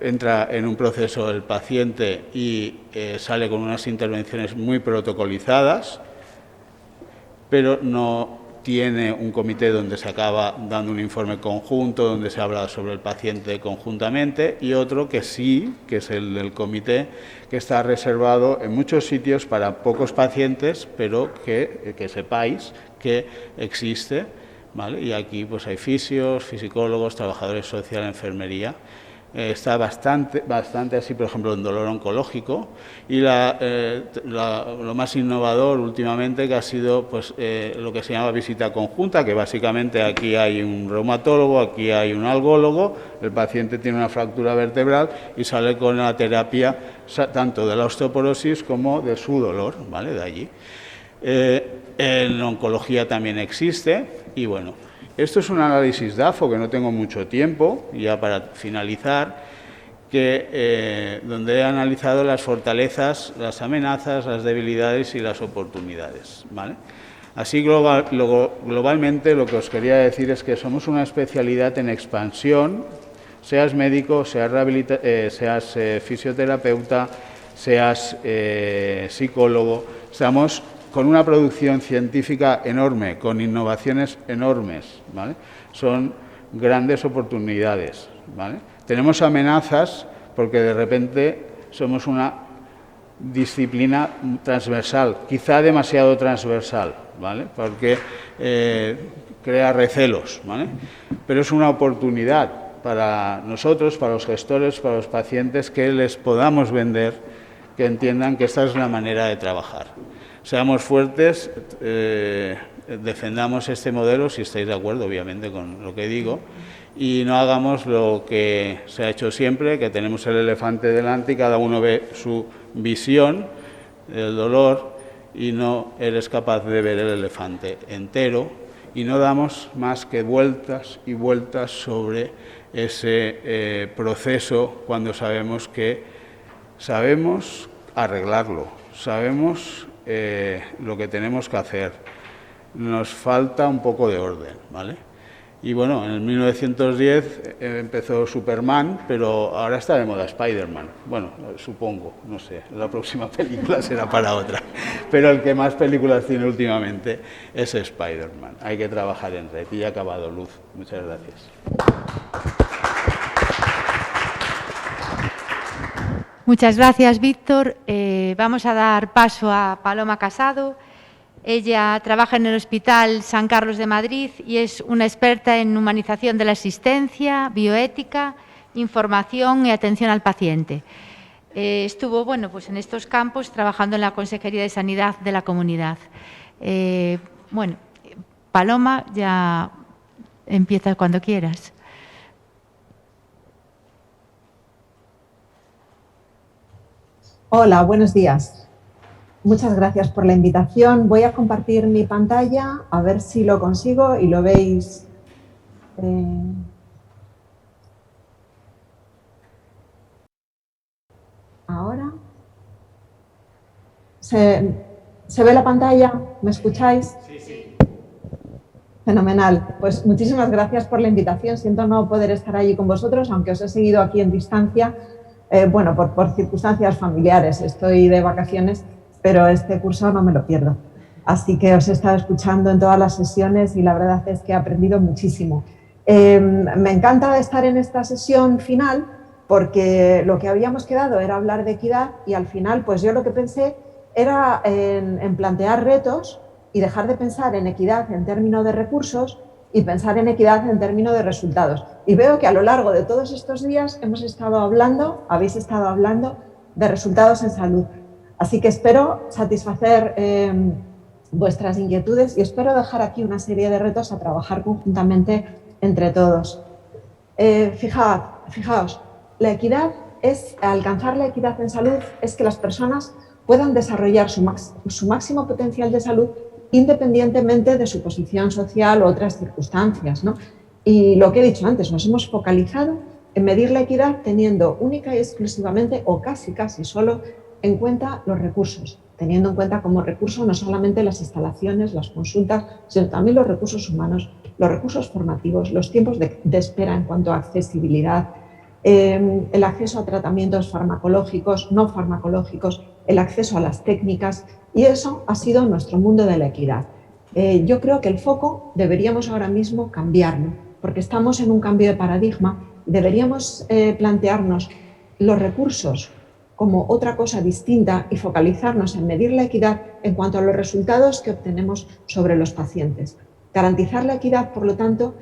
[SPEAKER 4] entra en un proceso el paciente y sale con unas intervenciones muy protocolizadas, pero no tiene un comité donde se acaba dando un informe conjunto, donde se habla sobre el paciente conjuntamente, y otro que sí, que es el del comité, que está reservado en muchos sitios para pocos pacientes, pero que sepáis que existe, ¿vale? Y aquí pues hay fisios, fisicólogos, trabajadores sociales, enfermería. Está bastante así, por ejemplo, en dolor oncológico, y lo más innovador últimamente que ha sido pues, lo que se llama visita conjunta, que básicamente aquí hay un reumatólogo, aquí hay un algólogo, el paciente tiene una fractura vertebral y sale con la terapia tanto de la osteoporosis como de su dolor, ¿vale? De allí. En oncología también existe, y bueno, esto es un análisis DAFO, que no tengo mucho tiempo, ya para finalizar, donde he analizado las fortalezas, las amenazas, las debilidades y las oportunidades, ¿vale? Así globalmente lo que os quería decir es que somos una especialidad en expansión, seas médico, seas fisioterapeuta, seas psicólogo, estamos con una producción científica enorme, con innovaciones enormes, ¿vale? Son grandes oportunidades, ¿vale? Tenemos amenazas porque de repente somos una disciplina transversal, quizá demasiado transversal, ¿vale? Porque crea recelos, ¿vale? Pero es una oportunidad para nosotros, para los gestores, para los pacientes, que les podamos vender, que entiendan que esta es la manera de trabajar. Seamos fuertes, defendamos este modelo, si estáis de acuerdo, obviamente, con lo que digo, y no hagamos lo que se ha hecho siempre, que tenemos el elefante delante y cada uno ve su visión del dolor y no eres capaz de ver el elefante entero, y no damos más que vueltas y vueltas sobre ese proceso cuando sabemos arreglarlo, sabemos lo que tenemos que hacer. Nos falta un poco de orden, ¿vale? Y bueno, en 1910 empezó Superman, pero ahora está de moda Spider-Man. Bueno, supongo, no sé, la próxima película será para otra. Pero el que más películas tiene últimamente es Spider-Man. Hay que trabajar en red. Y ha acabado Luz. Muchas gracias.
[SPEAKER 1] Muchas gracias, Víctor. Vamos a dar paso a Paloma Casado. Ella trabaja en el Hospital San Carlos de Madrid y es una experta en humanización de la asistencia, bioética, información y atención al paciente. Estuvo, pues en estos campos trabajando en la Consejería de Sanidad de la Comunidad. Paloma, ya empieza cuando quieras.
[SPEAKER 8] Hola, buenos días. Muchas gracias por la invitación. Voy a compartir mi pantalla, a ver si lo consigo y lo veis. Ahora. ¿Se ve la pantalla? ¿Me escucháis? Sí. Fenomenal. Pues muchísimas gracias por la invitación. Siento no poder estar allí con vosotros, aunque os he seguido aquí en distancia. Por circunstancias familiares. Estoy de vacaciones, pero este curso no me lo pierdo. Así que os he estado escuchando en todas las sesiones y la verdad es que he aprendido muchísimo. Me encanta estar en esta sesión final porque lo que habíamos quedado era hablar de equidad y al final pues yo lo que pensé era en plantear retos y dejar de pensar en equidad en términos de recursos y pensar en equidad en términos de resultados. Y veo que a lo largo de todos estos días habéis estado hablando de resultados en salud. Así que espero satisfacer vuestras inquietudes y espero dejar aquí una serie de retos a trabajar conjuntamente entre todos. Fijaos, alcanzar la equidad en salud es que las personas puedan desarrollar su máximo potencial de salud independientemente de su posición social u otras circunstancias, ¿no? Y lo que he dicho antes, nos hemos focalizado en medir la equidad teniendo única y exclusivamente, o casi solo, en cuenta los recursos, teniendo en cuenta como recurso no solamente las instalaciones, las consultas, sino también los recursos humanos, los recursos formativos, los tiempos de espera en cuanto a accesibilidad, el acceso a tratamientos farmacológicos, no farmacológicos, el acceso a las técnicas, y eso ha sido nuestro mundo de la equidad. Yo creo que el foco deberíamos ahora mismo cambiarlo, porque estamos en un cambio de paradigma. Deberíamos plantearnos los recursos como otra cosa distinta y focalizarnos en medir la equidad en cuanto a los resultados que obtenemos sobre los pacientes. Garantizar la equidad, por lo tanto,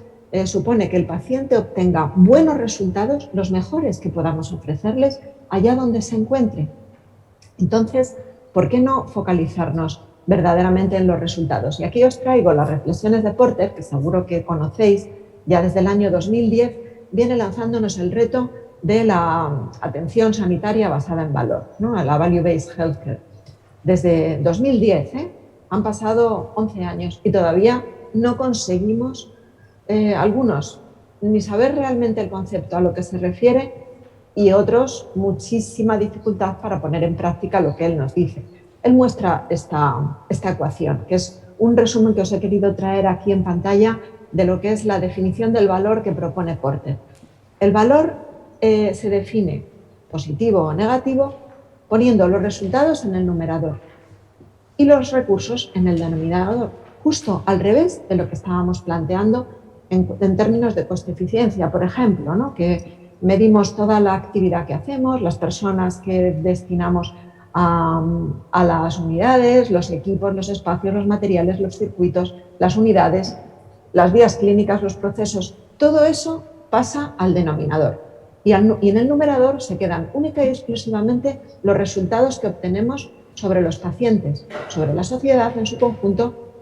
[SPEAKER 8] supone que el paciente obtenga buenos resultados, los mejores que podamos ofrecerles, allá donde se encuentre. Entonces, ¿por qué no focalizarnos verdaderamente en los resultados? Y aquí os traigo las reflexiones de Porter, que seguro que conocéis, ya desde el año 2010, viene lanzándonos el reto de la atención sanitaria basada en valor, ¿no? La Value-Based Healthcare. Desde 2010, han pasado 11 años y todavía no conseguimos, algunos, ni saber realmente el concepto a lo que se refiere y otros muchísima dificultad para poner en práctica lo que él nos dice. Él muestra esta ecuación, que es un resumen que os he querido traer aquí en pantalla de lo que es la definición del valor que propone Porter. El valor se define positivo o negativo poniendo los resultados en el numerador y los recursos en el denominador, justo al revés de lo que estábamos planteando en términos de coste-eficiencia, por ejemplo, ¿no? Que medimos toda la actividad que hacemos, las personas que destinamos a las unidades, los equipos, los espacios, los materiales, los circuitos, las unidades, las vías clínicas, los procesos, todo eso pasa al denominador. Y en el numerador se quedan única y exclusivamente los resultados que obtenemos sobre los pacientes, sobre la sociedad en su conjunto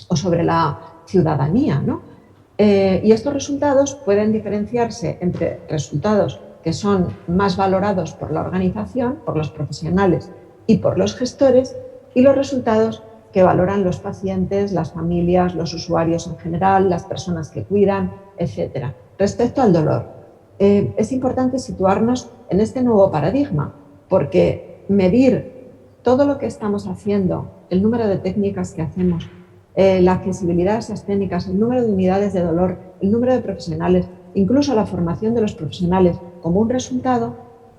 [SPEAKER 8] o sobre la ciudadanía, ¿no? Y estos resultados pueden diferenciarse entre resultados que son más valorados por la organización, por los profesionales y por los gestores, y los resultados que valoran los pacientes, las familias, los usuarios en general, las personas que cuidan, etc. Respecto al dolor, es importante situarnos en este nuevo paradigma, porque medir todo lo que estamos haciendo, el número de técnicas que hacemos, la accesibilidad a esas técnicas, el número de unidades de dolor, el número de profesionales, incluso la formación de los profesionales como un resultado,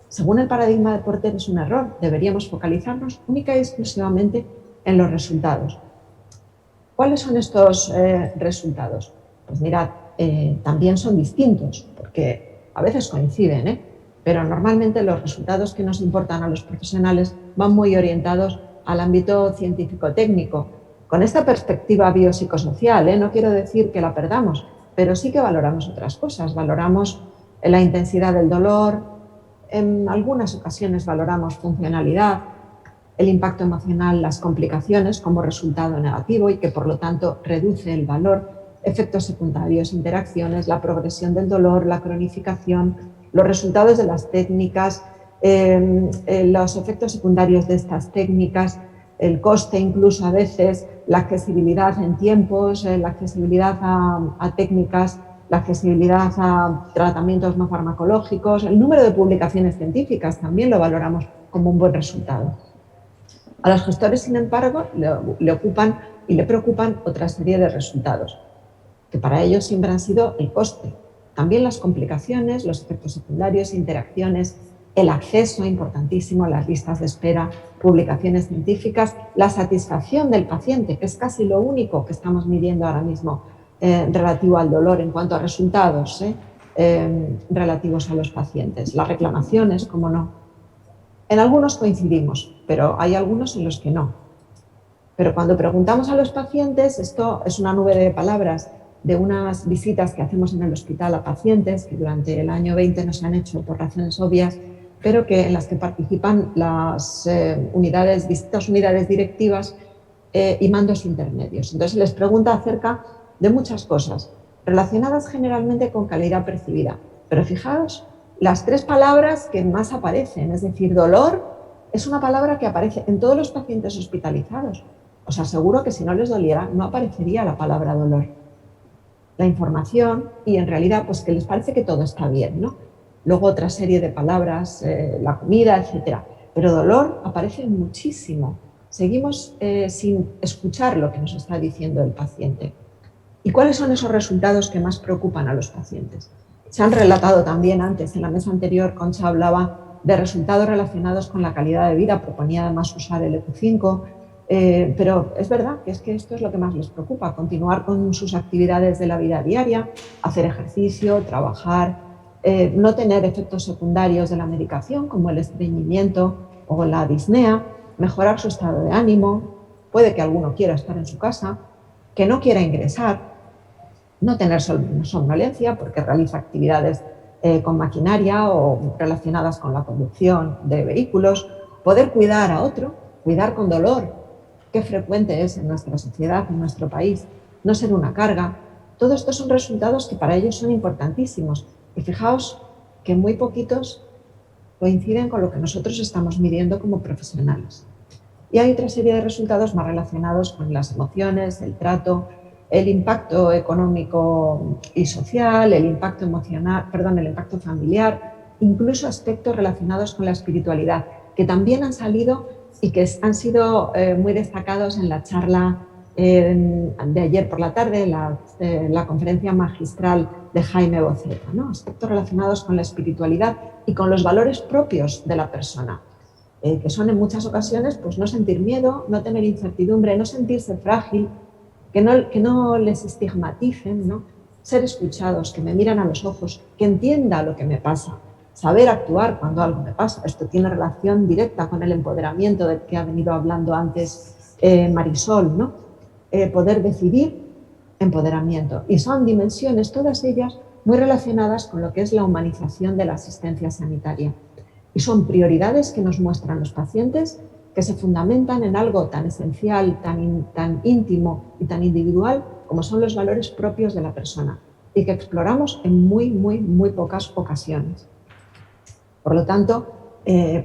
[SPEAKER 8] según el paradigma de Porter, es un error. Deberíamos focalizarnos única y exclusivamente en los resultados. ¿Cuáles son estos resultados? Pues mirad, también son distintos, porque a veces coinciden, pero normalmente los resultados que nos importan a los profesionales van muy orientados al ámbito científico-técnico. Con esta perspectiva biopsicosocial, no quiero decir que la perdamos, pero sí que valoramos otras cosas. Valoramos la intensidad del dolor, en algunas ocasiones valoramos funcionalidad, el impacto emocional, las complicaciones como resultado negativo y que por lo tanto reduce el valor, efectos secundarios, interacciones, la progresión del dolor, la cronificación, los resultados de las técnicas, los efectos secundarios de estas técnicas, el coste incluso a veces, la accesibilidad en tiempos, la accesibilidad a técnicas, la accesibilidad a tratamientos no farmacológicos, el número de publicaciones científicas también lo valoramos como un buen resultado. A los gestores, sin embargo, le ocupan y le preocupan otra serie de resultados, que para ellos siempre han sido el coste, también las complicaciones, los efectos secundarios, interacciones, el acceso, importantísimo, las listas de espera, publicaciones científicas, la satisfacción del paciente, que es casi lo único que estamos midiendo ahora mismo relativo al dolor en cuanto a resultados relativos a los pacientes, las reclamaciones, como no. En algunos coincidimos, pero hay algunos en los que no. Pero cuando preguntamos a los pacientes, esto es una nube de palabras de unas visitas que hacemos en el hospital a pacientes que durante el año 20 no se han hecho por razones obvias, pero que en las que participan las distintas unidades directivas y mandos intermedios. Entonces les pregunta acerca de muchas cosas relacionadas generalmente con calidad percibida. Pero fijaos, las tres palabras que más aparecen, es decir, dolor, es una palabra que aparece en todos los pacientes hospitalizados. os aseguro que si no les doliera no aparecería la palabra dolor. La información y en realidad pues que les parece que todo está bien, ¿no? Luego otra serie de palabras, la comida, etcétera. Pero dolor aparece muchísimo. Seguimos sin escuchar lo que nos está diciendo el paciente. ¿Y cuáles son esos resultados que más preocupan a los pacientes? Se han relatado también antes, en la mesa anterior, Concha hablaba de resultados relacionados con la calidad de vida, proponía además usar el EQ5, pero es verdad que esto es lo que más les preocupa, continuar con sus actividades de la vida diaria, hacer ejercicio, trabajar, no tener efectos secundarios de la medicación como el estreñimiento o la disnea, mejorar su estado de ánimo, puede que alguno quiera estar en su casa, que no quiera ingresar, no tener somnolencia porque realiza actividades con maquinaria o relacionadas con la conducción de vehículos, poder cuidar a otro, cuidar con dolor, qué frecuente es en nuestra sociedad, en nuestro país, no ser una carga. Todos estos son resultados que para ellos son importantísimos. Y fijaos que muy poquitos coinciden con lo que nosotros estamos midiendo como profesionales. Y hay otra serie de resultados más relacionados con las emociones, el trato, el impacto económico y social, el impacto emocional, el impacto familiar, incluso aspectos relacionados con la espiritualidad, que también han salido y que han sido muy destacados en la charla de ayer por la tarde, la conferencia magistral de Jaime Boceta, ¿no? Aspectos relacionados con la espiritualidad y con los valores propios de la persona, que son en muchas ocasiones pues, no sentir miedo, no tener incertidumbre, no sentirse frágil, que no les estigmaticen, ¿no? Ser escuchados, que me miran a los ojos, que entienda lo que me pasa, saber actuar cuando algo me pasa. Esto tiene relación directa con el empoderamiento del que ha venido hablando antes Marisol, ¿no? Poder decidir, empoderamiento. Y son dimensiones, todas ellas, muy relacionadas con lo que es la humanización de la asistencia sanitaria. Y son prioridades que nos muestran los pacientes que se fundamentan en algo tan esencial, tan íntimo y tan individual como son los valores propios de la persona y que exploramos en muy pocas ocasiones. Por lo tanto,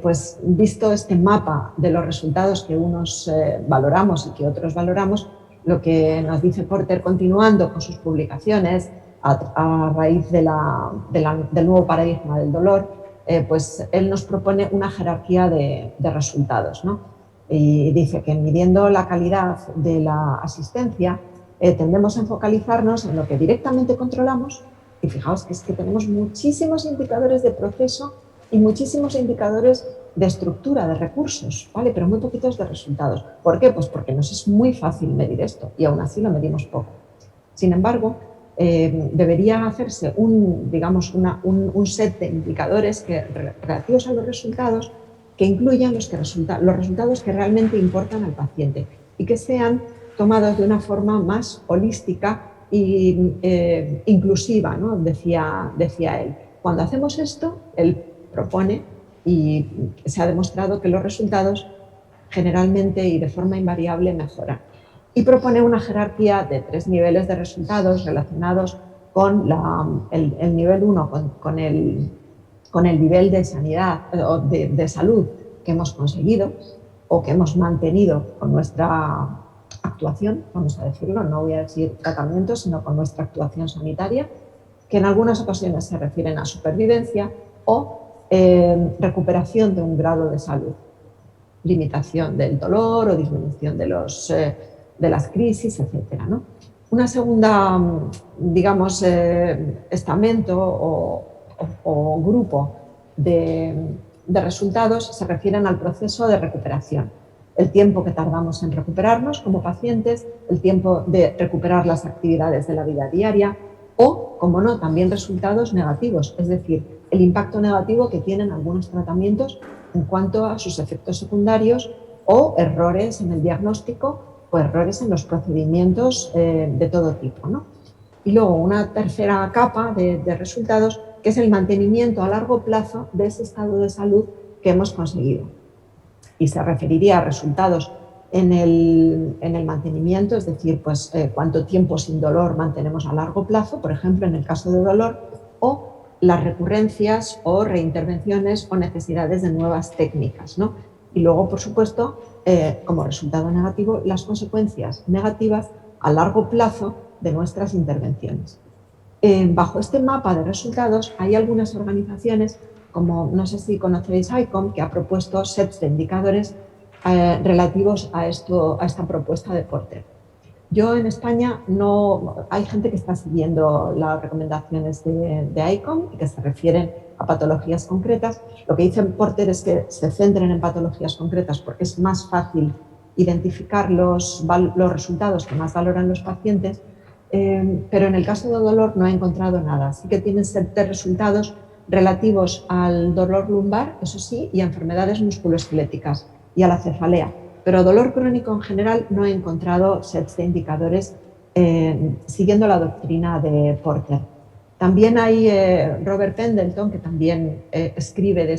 [SPEAKER 8] pues visto este mapa de los resultados que unos valoramos y que otros valoramos, lo que nos dice Porter continuando con sus publicaciones a raíz del nuevo paradigma del dolor, pues él nos propone una jerarquía de resultados, ¿no? Y dice que midiendo la calidad de la asistencia tendemos a focalizarnos en lo que directamente controlamos y fijaos que es que tenemos muchísimos indicadores de proceso y muchísimos indicadores de estructura, de recursos, ¿vale? Pero muy poquitos de resultados. ¿Por qué? Pues porque nos es muy fácil medir esto y aún así lo medimos poco. Sin embargo, debería hacerse un set de indicadores relativos a los resultados que incluyan los resultados que realmente importan al paciente y que sean tomados de una forma más holística e inclusiva, ¿no? Decía él. Cuando hacemos esto, él propone y se ha demostrado que los resultados generalmente y de forma invariable mejoran. Y propone una jerarquía de 3 niveles de resultados relacionados con el nivel 1, con el nivel de sanidad o de salud que hemos conseguido o que hemos mantenido con nuestra actuación, vamos a decirlo, no voy a decir tratamiento, sino con nuestra actuación sanitaria, que en algunas ocasiones se refieren a supervivencia o recuperación de un grado de salud, limitación del dolor o disminución de las crisis, etcétera, ¿no? Una segunda, digamos, estamento o grupo de resultados se refieren al proceso de recuperación. El tiempo que tardamos en recuperarnos como pacientes, el tiempo de recuperar las actividades de la vida diaria o, como no, también resultados negativos, es decir, el impacto negativo que tienen algunos tratamientos en cuanto a sus efectos secundarios o errores en el diagnóstico o errores en los procedimientos de todo tipo, ¿no? Y luego una tercera capa de resultados que es el mantenimiento a largo plazo de ese estado de salud que hemos conseguido. Y se referiría a resultados en el mantenimiento, es decir, pues cuánto tiempo sin dolor mantenemos a largo plazo, por ejemplo, en el caso de dolor, o las recurrencias o reintervenciones o necesidades de nuevas técnicas, ¿no? Y luego, por supuesto, como resultado negativo, las consecuencias negativas a largo plazo de nuestras intervenciones. Bajo este mapa de resultados hay algunas organizaciones, como no sé si conocéis ICOM, que ha propuesto sets de indicadores relativos a esta propuesta de Porter. Yo en España hay gente que está siguiendo las recomendaciones de ICOM y que se refieren a patologías concretas. Lo que dice Porter es que se centren en patologías concretas porque es más fácil identificar los resultados que más valoran los pacientes, pero en el caso de dolor no he encontrado nada. Sí que tienen set de resultados relativos al dolor lumbar, eso sí, y a enfermedades musculoesqueléticas y a la cefalea. Pero dolor crónico en general no he encontrado sets de indicadores siguiendo la doctrina de Porter. También hay Robert Pendleton, que también escribe de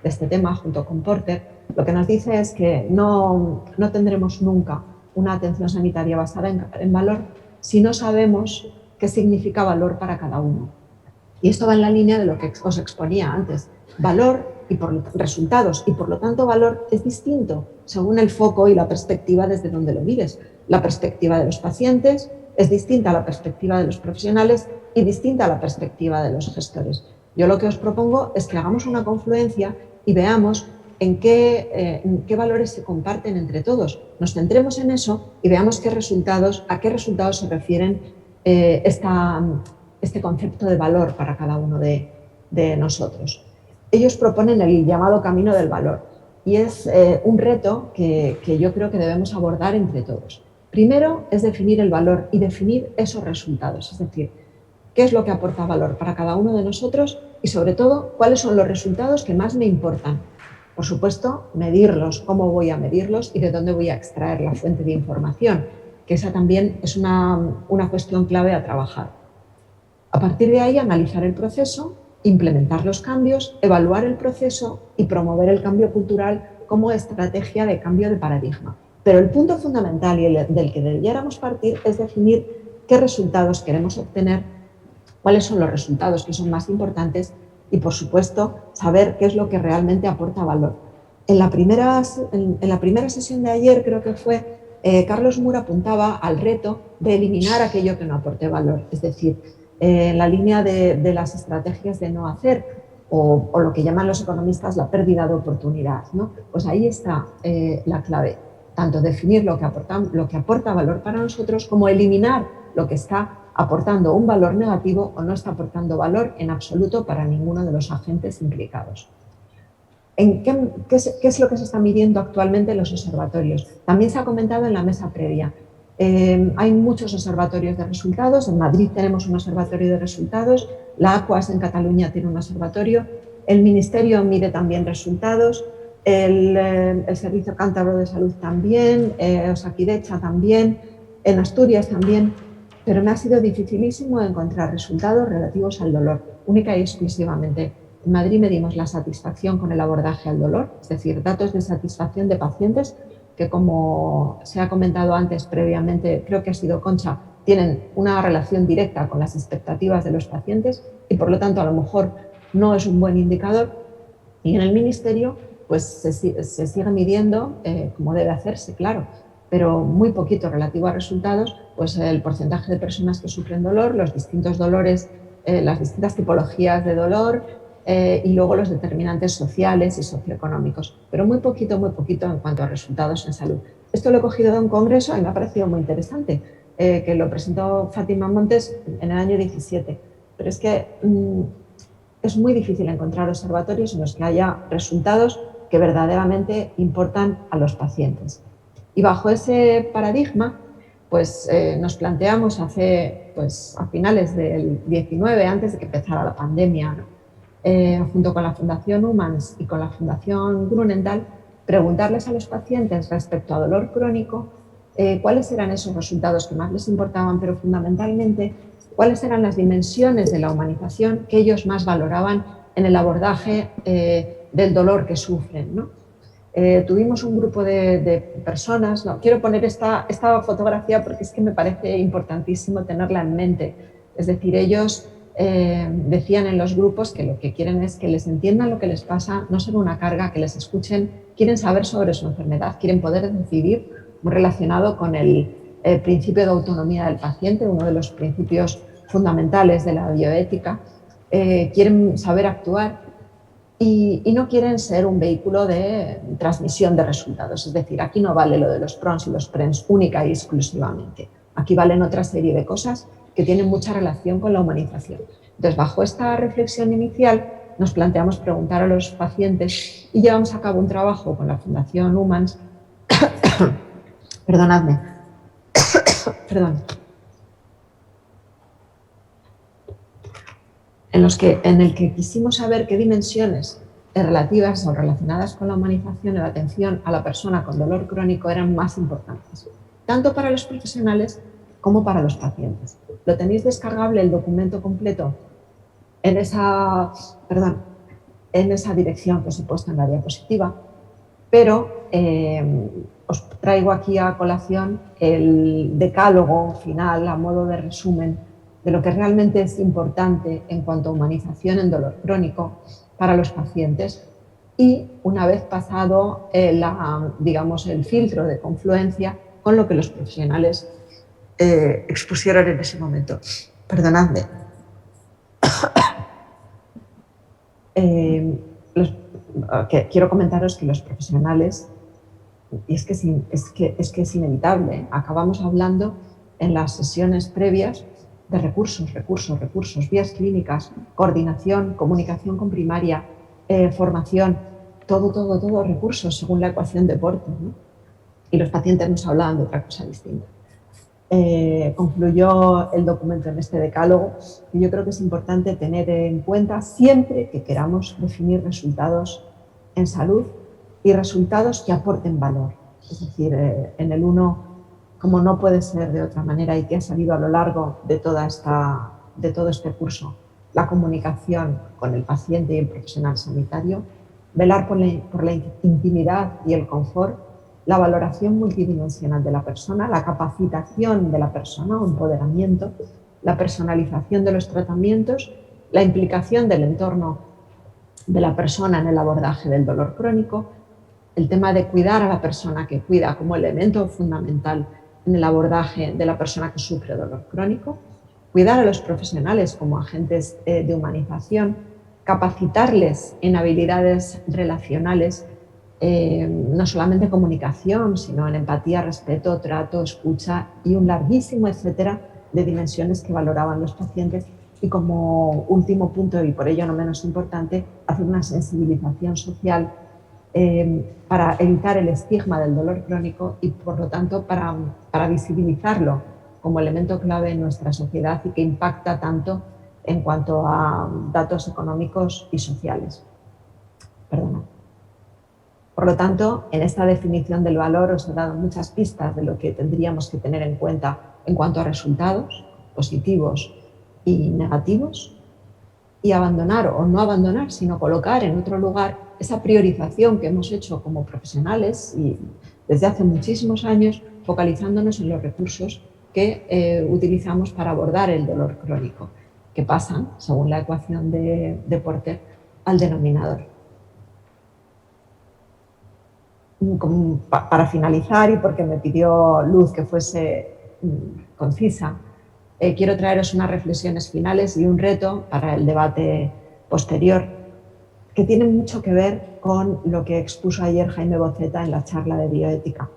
[SPEAKER 8] este tema junto con Porter. Lo que nos dice es que no tendremos nunca una atención sanitaria basada en valor si no sabemos qué significa valor para cada uno. Y esto va en la línea de lo que os exponía antes. Valor y resultados, y por lo tanto valor es distinto según el foco y la perspectiva desde donde lo mires. La perspectiva de los pacientes es distinta a la perspectiva de los profesionales y distinta a la perspectiva de los gestores. Yo lo que os propongo es que hagamos una confluencia y veamos en qué valores se comparten entre todos. Nos centremos en eso y veamos a qué resultados se refieren este concepto de valor para cada uno de nosotros. Ellos proponen el llamado camino del valor y es un reto que yo creo que debemos abordar entre todos. Primero es definir el valor y definir esos resultados, es decir, qué es lo que aporta valor para cada uno de nosotros y sobre todo cuáles son los resultados que más me importan. Por supuesto, medirlos, cómo voy a medirlos y de dónde voy a extraer la fuente de información, que esa también es una cuestión clave a trabajar. A partir de ahí, analizar el proceso, implementar los cambios, evaluar el proceso y promover el cambio cultural como estrategia de cambio de paradigma. Pero el punto fundamental y del que debiéramos partir es definir qué resultados queremos obtener, cuáles son los resultados que son más importantes y, por supuesto, saber qué es lo que realmente aporta valor. En la primera sesión de ayer, creo que fue, Carlos Moore apuntaba al reto de eliminar aquello que no aporte valor, es decir, en la línea de las estrategias de no hacer o lo que llaman los economistas la pérdida de oportunidad, ¿no? Pues ahí está la clave, tanto definir lo que aporta valor para nosotros como eliminar lo que está aportando un valor negativo o no está aportando valor en absoluto para ninguno de los agentes implicados. ¿Qué es lo que se está midiendo actualmente en los observatorios? También se ha comentado en la mesa previa. Hay muchos observatorios de resultados. En Madrid tenemos un observatorio de resultados, la Aquas en Cataluña tiene un observatorio, el Ministerio mide también resultados, el Servicio Cántabro de Salud también, Osakidecha también, en Asturias también, pero me ha sido dificilísimo encontrar resultados relativos al dolor, única y exclusivamente. En Madrid medimos la satisfacción con el abordaje al dolor, es decir, datos de satisfacción de pacientes que, como se ha comentado antes previamente, creo que ha sido Concha, tienen una relación directa con las expectativas de los pacientes y, por lo tanto, a lo mejor no es un buen indicador. Y en el Ministerio pues se sigue midiendo como debe hacerse, claro, pero muy poquito relativo a resultados, pues el porcentaje de personas que sufren dolor, los distintos dolores, las distintas tipologías de dolor y luego los determinantes sociales y socioeconómicos, pero muy poquito en cuanto a resultados en salud. Esto lo he cogido de un congreso y me ha parecido muy interesante, que lo presentó Fátima Montes en el año 17, pero es que es muy difícil encontrar observatorios en los que haya resultados que verdaderamente importan a los pacientes. Y bajo ese paradigma, pues nos planteamos a finales del 19, antes de que empezara la pandemia, ¿no? Junto con la Fundación Humans y con la Fundación Grunenthal, preguntarles a los pacientes respecto a dolor crónico cuáles eran esos resultados que más les importaban, pero fundamentalmente cuáles eran las dimensiones de la humanización que ellos más valoraban en el abordaje del dolor que sufren, ¿no? Tuvimos un grupo de personas, no, quiero poner esta fotografía porque es que me parece importantísimo tenerla en mente, es decir, ellos decían en los grupos que lo que quieren es que les entiendan lo que les pasa, no ser una carga, que les escuchen, quieren saber sobre su enfermedad, quieren poder decidir, muy relacionado con el principio de autonomía del paciente, uno de los principios fundamentales de la bioética, quieren saber actuar y no quieren ser un vehículo de transmisión de resultados. Es decir, aquí no vale lo de los PRONs y los PRENs única y exclusivamente. Aquí valen otra serie de cosas que tienen mucha relación con la humanización. Entonces, bajo esta reflexión inicial, nos planteamos preguntar a los pacientes y llevamos a cabo un trabajo con la Fundación Humans, perdonadme, perdón, en el que quisimos saber qué dimensiones relativas o relacionadas con la humanización y la atención a la persona con dolor crónico eran más importantes, tanto para los profesionales como para los pacientes. Lo tenéis descargable el documento completo en esa dirección que os he puesto en la diapositiva, pero os traigo aquí a colación el decálogo final a modo de resumen de lo que realmente es importante en cuanto a humanización en dolor crónico para los pacientes y una vez pasado el filtro de confluencia con lo que los profesionales expusieron en ese momento. Perdonadme. Quiero comentaros que los profesionales, y es que es inevitable, acabamos hablando en las sesiones previas de recursos, vías clínicas, coordinación, comunicación con primaria, formación, todo recursos según la ecuación de Porter, ¿no? Y los pacientes nos hablaban de otra cosa distinta. Concluyó el documento en este decálogo y yo creo que es importante tener en cuenta siempre que queramos definir resultados en salud y resultados que aporten valor. Es decir, en el 1, como no puede ser de otra manera y que ha salido a lo largo de todo este curso, la comunicación con el paciente y el profesional sanitario, velar por la intimidad y el confort, la valoración multidimensional de la persona, la capacitación de la persona o empoderamiento, la personalización de los tratamientos, la implicación del entorno de la persona en el abordaje del dolor crónico, el tema de cuidar a la persona que cuida como elemento fundamental en el abordaje de la persona que sufre dolor crónico, cuidar a los profesionales como agentes de humanización, capacitarles en habilidades relacionales, no solamente comunicación, sino en empatía, respeto, trato, escucha y un larguísimo etcétera de dimensiones que valoraban los pacientes. Y como último punto, y por ello no menos importante, hacer una sensibilización social para evitar el estigma del dolor crónico y, por lo tanto, para visibilizarlo como elemento clave en nuestra sociedad y que impacta tanto en cuanto a datos económicos y sociales. Perdona. Por lo tanto, en esta definición del valor os he dado muchas pistas de lo que tendríamos que tener en cuenta en cuanto a resultados positivos y negativos, y abandonar o no abandonar, sino colocar en otro lugar esa priorización que hemos hecho como profesionales y desde hace muchísimos años, focalizándonos en los recursos que utilizamos para abordar el dolor crónico, que pasan, según la ecuación de Porter, al denominador. Para finalizar, y porque me pidió Luz que fuese concisa, quiero traeros unas reflexiones finales y un reto para el debate posterior que tiene mucho que ver con lo que expuso ayer Jaime Boceta en la charla de bioética.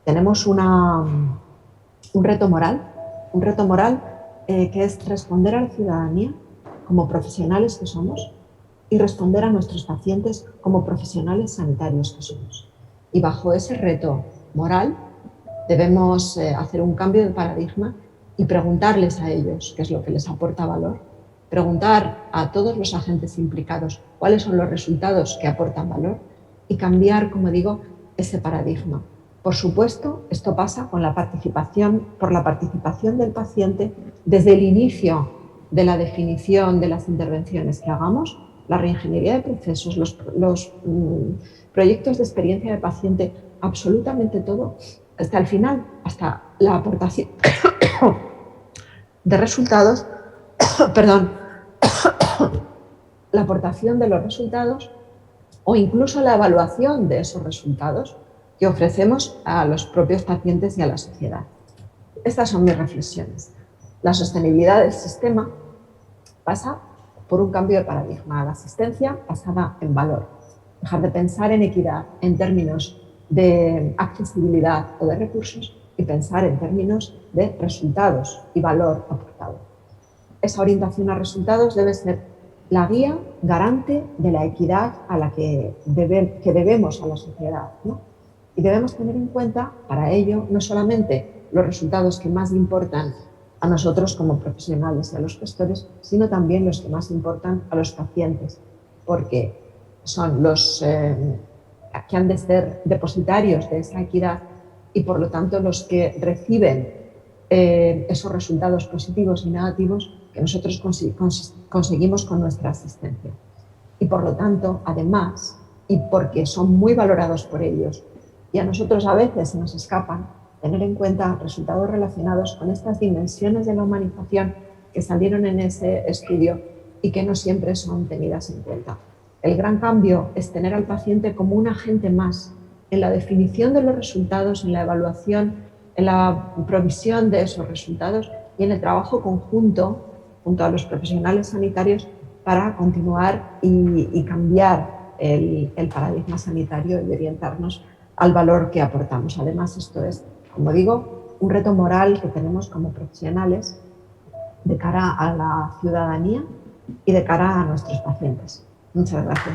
[SPEAKER 8] Tenemos un reto moral que es responder a la ciudadanía como profesionales que somos y responder a nuestros pacientes como profesionales sanitarios que somos. Y bajo ese reto moral debemos hacer un cambio de paradigma y preguntarles a ellos qué es lo que les aporta valor, preguntar a todos los agentes implicados cuáles son los resultados que aportan valor y cambiar, como digo, ese paradigma. Por supuesto, esto pasa por la participación del paciente desde el inicio de la definición de las intervenciones que hagamos, la reingeniería de procesos, los proyectos de experiencia de paciente, absolutamente todo, hasta el final, hasta la aportación de resultados, la aportación de los resultados o incluso la evaluación de esos resultados que ofrecemos a los propios pacientes y a la sociedad. Estas son mis reflexiones. La sostenibilidad del sistema pasa por un cambio de paradigma, la asistencia basada en valor. Dejar de pensar en equidad en términos de accesibilidad o de recursos y pensar en términos de resultados y valor aportado. Esa orientación a resultados debe ser la guía garante de la equidad a la que debemos a la sociedad, ¿no? Y debemos tener en cuenta para ello no solamente los resultados que más importan a nosotros como profesionales y a los gestores, sino también los que más importan a los pacientes, porque son los que han de ser depositarios de esa equidad y por lo tanto los que reciben esos resultados positivos y negativos que nosotros conseguimos con nuestra asistencia. Y por lo tanto, además, y porque son muy valorados por ellos, y a nosotros a veces se nos escapan, tener en cuenta resultados relacionados con estas dimensiones de la humanización que salieron en ese estudio y que no siempre son tenidas en cuenta. El gran cambio es tener al paciente como un agente más en la definición de los resultados, en la evaluación, en la provisión de esos resultados y en el trabajo conjunto junto a los profesionales sanitarios para continuar y cambiar el paradigma sanitario y orientarnos al valor que aportamos. Además, esto es, como digo, un reto moral que tenemos como profesionales de cara a la ciudadanía y de cara a nuestros pacientes. Muchas gracias.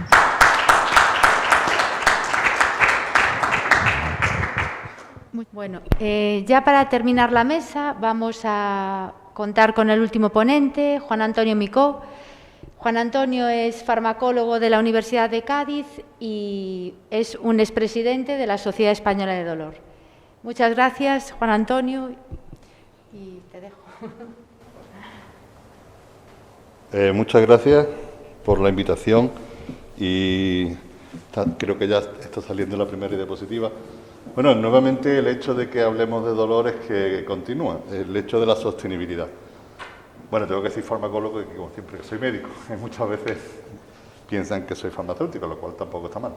[SPEAKER 1] Bueno, ya para terminar la mesa vamos a contar con el último ponente, Juan Antonio Micó. Juan Antonio es farmacólogo de la Universidad de Cádiz y es un expresidente de la Sociedad Española de Dolor. Muchas gracias, Juan Antonio, y te dejo.
[SPEAKER 9] Muchas gracias por la invitación y creo que ya está saliendo la primera diapositiva. Bueno, nuevamente el hecho de que hablemos de dolor es que continúa, el hecho de la sostenibilidad. Bueno, tengo que decir farmacólogo y como siempre que soy médico, muchas veces piensan que soy farmacéutico, lo cual tampoco está mal.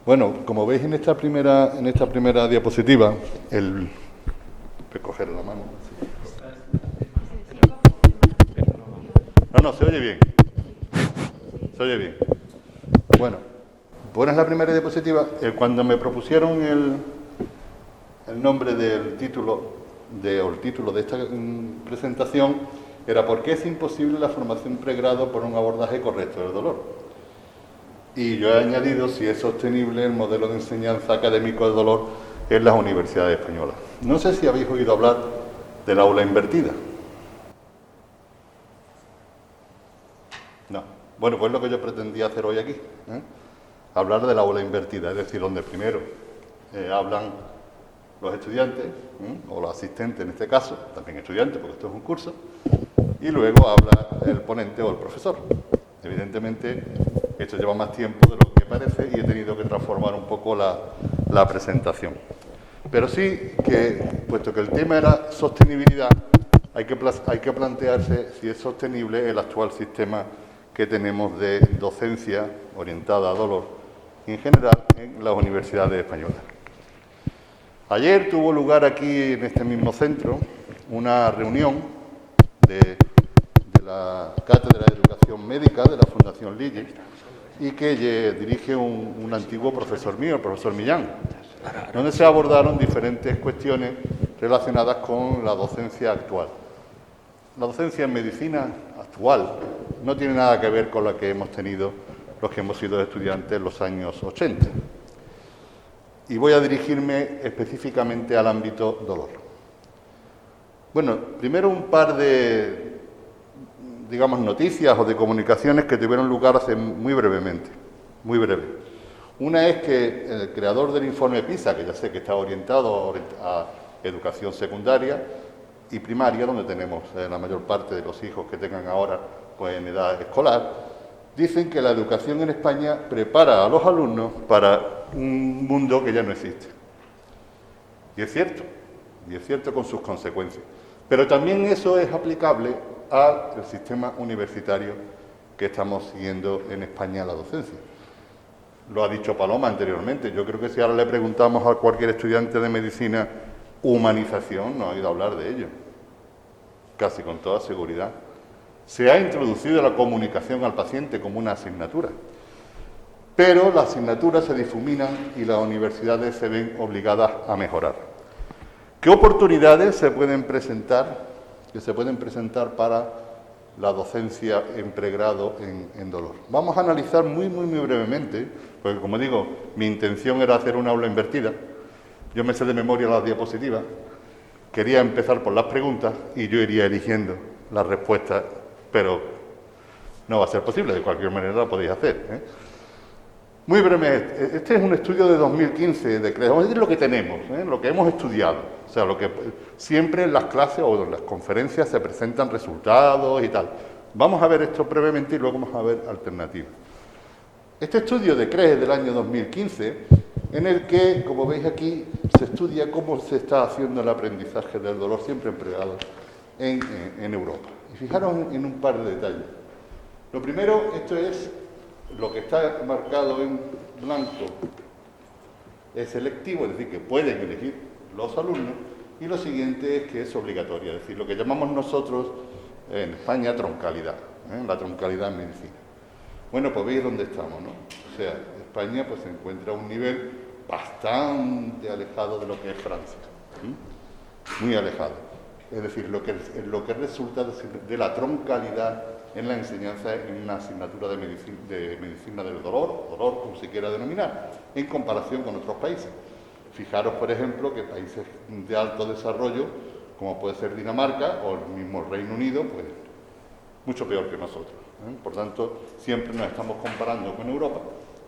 [SPEAKER 9] Bueno, como veis en esta primera diapositiva, voy a coger la mano. No, se oye bien. Se oye bien. Bueno, pues en la primera diapositiva, cuando me propusieron el nombre del título, el título de esta presentación, era ¿por qué es imposible la formación pregrado por un abordaje correcto del dolor? Y yo he añadido si es sostenible el modelo de enseñanza académico del dolor en las universidades españolas. No sé si habéis oído hablar del aula invertida. No. Bueno, pues lo que yo pretendía hacer hoy aquí, hablar del aula invertida, es decir, donde primero hablan los estudiantes, o los asistentes en este caso, también estudiantes, porque esto es un curso, y luego habla el ponente o el profesor. Evidentemente, esto lleva más tiempo de lo que parece y he tenido que transformar un poco la presentación. Pero sí que, puesto que el tema era sostenibilidad, hay que plantearse si es sostenible el actual sistema que tenemos de docencia orientada a dolor en general en las universidades españolas. Ayer tuvo lugar aquí, en este mismo centro, una reunión de la Cátedra de Educación Médica de la Fundación Lilly y que dirige un antiguo profesor mío, el profesor Millán, donde se abordaron diferentes cuestiones relacionadas con la docencia actual. La docencia en medicina actual no tiene nada que ver con la que hemos tenido los que hemos sido estudiantes en los años 80. Y voy a dirigirme específicamente al ámbito dolor. Bueno, primero un par de, digamos, noticias o de comunicaciones que tuvieron lugar hace muy brevemente, muy breve. Una es que el creador del informe PISA, que ya sé que está orientado a educación secundaria y primaria, donde tenemos la mayor parte de los hijos que tengan ahora pues, en edad escolar, dicen que la educación en España prepara a los alumnos para un mundo que ya no existe. Y es cierto con sus consecuencias. Pero también eso es aplicable al sistema universitario que estamos siguiendo en España la docencia. Lo ha dicho Paloma anteriormente. Yo creo que si ahora le preguntamos a cualquier estudiante de medicina humanización, no ha oído hablar de ello, casi con toda seguridad. Se ha introducido la comunicación al paciente como una asignatura, pero las asignaturas se difuminan y las universidades se ven obligadas a mejorar. ¿Qué oportunidades se pueden presentar para la docencia en pregrado en dolor? Vamos a analizar muy brevemente, porque como digo, mi intención era hacer una aula invertida. Yo me sé de memoria las diapositivas, quería empezar por las preguntas y yo iría eligiendo las respuestas, pero no va a ser posible, de cualquier manera lo podéis hacer, ¿eh? Muy brevemente, este es un estudio de 2015 de CRES, vamos a decir lo que tenemos, lo que hemos estudiado, o sea, lo que siempre en las clases o en las conferencias se presentan resultados y tal. Vamos a ver esto brevemente y luego vamos a ver alternativas. Este estudio de CRES del año 2015, en el que, como veis aquí, se estudia cómo se está haciendo el aprendizaje del dolor siempre empleado en Europa. Y fijaros en un par de detalles. Lo primero, esto es lo que está marcado en blanco, es selectivo, es decir, que pueden elegir los alumnos, y lo siguiente es que es obligatoria, es decir, lo que llamamos nosotros en España troncalidad, la troncalidad en medicina. Bueno, pues veis dónde estamos, ¿no? O sea, España pues se encuentra a un nivel bastante alejado de lo que es Francia, muy alejado. Es decir, lo que resulta de la troncalidad en la enseñanza en una asignatura de medicina del dolor, como se quiera denominar, en comparación con otros países. Fijaros, por ejemplo, que países de alto desarrollo, como puede ser Dinamarca o el mismo Reino Unido, pues mucho peor que nosotros, ¿eh? Por tanto, siempre nos estamos comparando con Europa,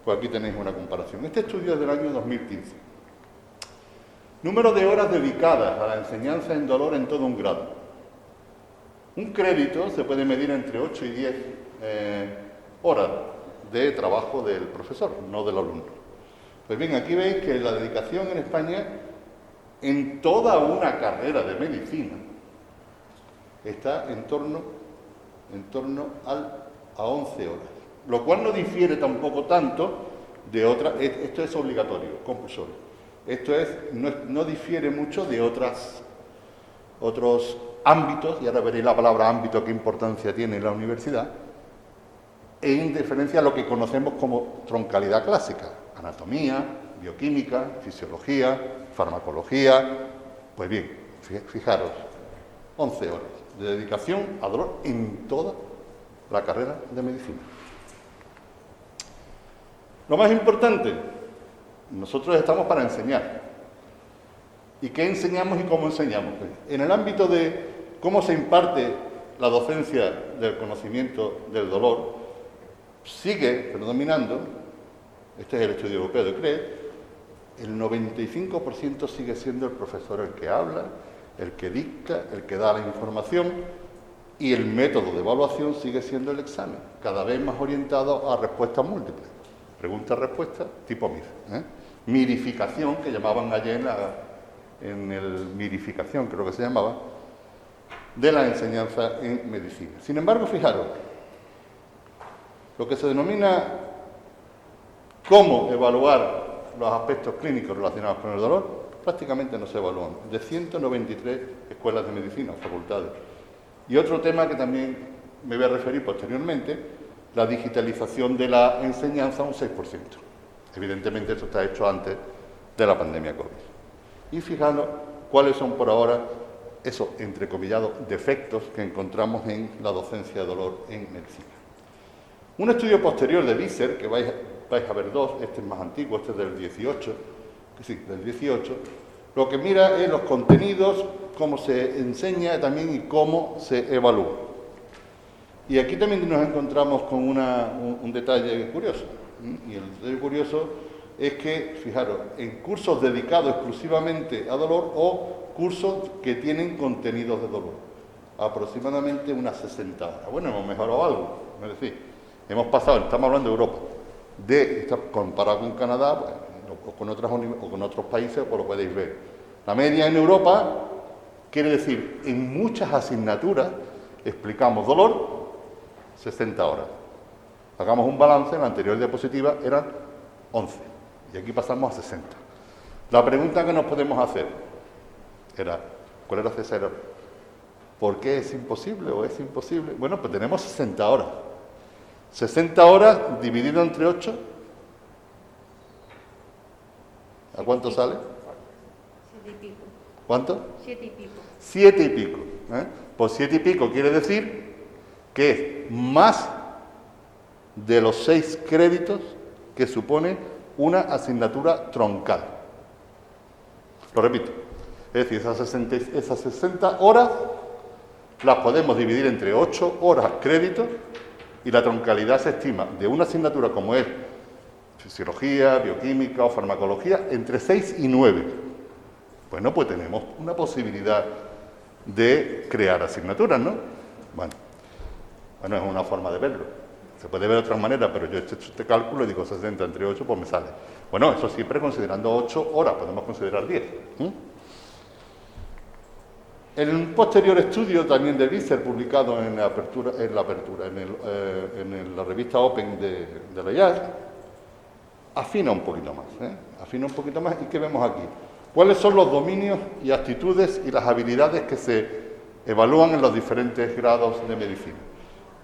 [SPEAKER 9] pues aquí tenéis una comparación. Este estudio es del año 2015. Número de horas dedicadas a la enseñanza en dolor en todo un grado. Un crédito se puede medir entre 8 y 10 horas de trabajo del profesor, no del alumno. Pues bien, aquí veis que la dedicación en España, en toda una carrera de medicina, está en torno a 11 horas, lo cual no difiere tampoco tanto de otras. Esto es obligatorio, compulsorio. Esto no difiere mucho de otros ámbitos, y ahora veréis la palabra ámbito, qué importancia tiene en la universidad, en diferencia a lo que conocemos como troncalidad clásica: anatomía, bioquímica, fisiología, farmacología. Pues bien, fijaros, 11 horas de dedicación a dolor en toda la carrera de medicina. Lo más importante, nosotros estamos para enseñar. ¿Y qué enseñamos y cómo enseñamos? Pues, en el ámbito de cómo se imparte la docencia del conocimiento del dolor, sigue predominando, este es el estudio europeo de CRES, el 95% sigue siendo el profesor el que habla, el que dicta, el que da la información, y el método de evaluación sigue siendo el examen, cada vez más orientado a respuestas múltiples, pregunta-respuesta tipo MIR, mirificación, que llamaban ayer en el mirificación, creo que se llamaba, de la enseñanza en medicina. Sin embargo, fijaros, lo que se denomina cómo evaluar los aspectos clínicos relacionados con el dolor, prácticamente no se evalúan, de 193 escuelas de medicina o facultades. Y otro tema que también me voy a referir posteriormente, la digitalización de la enseñanza, un 6%. Evidentemente esto está hecho antes de la pandemia COVID. Y fijaros cuáles son por ahora esos, entrecomillados, defectos que encontramos en la docencia de dolor en medicina. Un estudio posterior de Visser, que vais a ver dos, este es más antiguo, este es del 18, lo que mira es los contenidos, cómo se enseña también y cómo se evalúa. Y aquí también nos encontramos con un detalle curioso. Y el detalle curioso es que, fijaros, en cursos dedicados exclusivamente a dolor o cursos que tienen contenidos de dolor, aproximadamente unas 60 horas. Bueno, hemos mejorado algo, es decir, hemos pasado, estamos hablando de Europa, comparado con Canadá, pues, o con otros países, pues lo podéis ver. La media en Europa quiere decir, en muchas asignaturas explicamos dolor, 60 horas. hagamos un balance, en la anterior diapositiva eran 11 y aquí pasamos a 60. La pregunta que nos podemos hacer era, ¿cuál era ese error? ¿Por qué es imposible o es imposible? Bueno, pues tenemos 60 horas. 60 horas dividido entre 8, ¿a cuánto sale?
[SPEAKER 1] 7 y pico.
[SPEAKER 9] ¿Cuánto?
[SPEAKER 1] 7 y pico.
[SPEAKER 9] 7 y pico. Pues 7 y pico quiere decir que es más de los 6 créditos que supone una asignatura troncal. Lo repito. Es decir, esas 60 horas las podemos dividir entre 8 horas créditos y la troncalidad se estima de una asignatura como es fisiología, bioquímica o farmacología entre 6 y 9. Bueno, pues tenemos una posibilidad de crear asignaturas, ¿no? Bueno, es una forma de verlo. Se puede ver de otra manera, pero yo he hecho este cálculo y digo 60 entre 8, pues me sale. Bueno, eso siempre considerando 8 horas, podemos considerar 10. En un posterior estudio también de Visser, publicado en la revista Open de la IAS, afina un poquito más. Afina un poquito más. ¿Y qué vemos aquí? ¿Cuáles son los dominios y actitudes y las habilidades que se evalúan en los diferentes grados de medicina?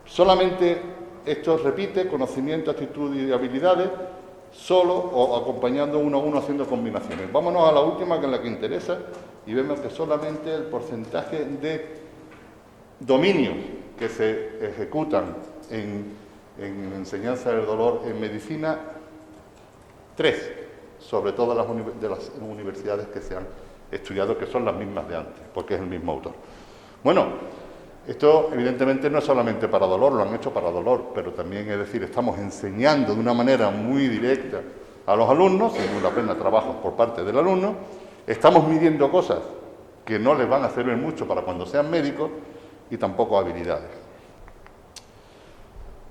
[SPEAKER 9] Solamente esto repite conocimiento, actitud y habilidades, solo o acompañando uno a uno haciendo combinaciones. Vámonos a la última, que es la que interesa, y vemos que solamente el porcentaje de dominios que se ejecutan en enseñanza del dolor en medicina, 3, sobre todas las universidades que se han estudiado, que son las mismas de antes, porque es el mismo autor. Bueno, esto evidentemente no es solamente para dolor, lo han hecho para dolor, pero también, es decir, estamos enseñando de una manera muy directa a los alumnos, sin una pena trabajo por parte del alumno, estamos midiendo cosas que no les van a servir mucho para cuando sean médicos y tampoco habilidades.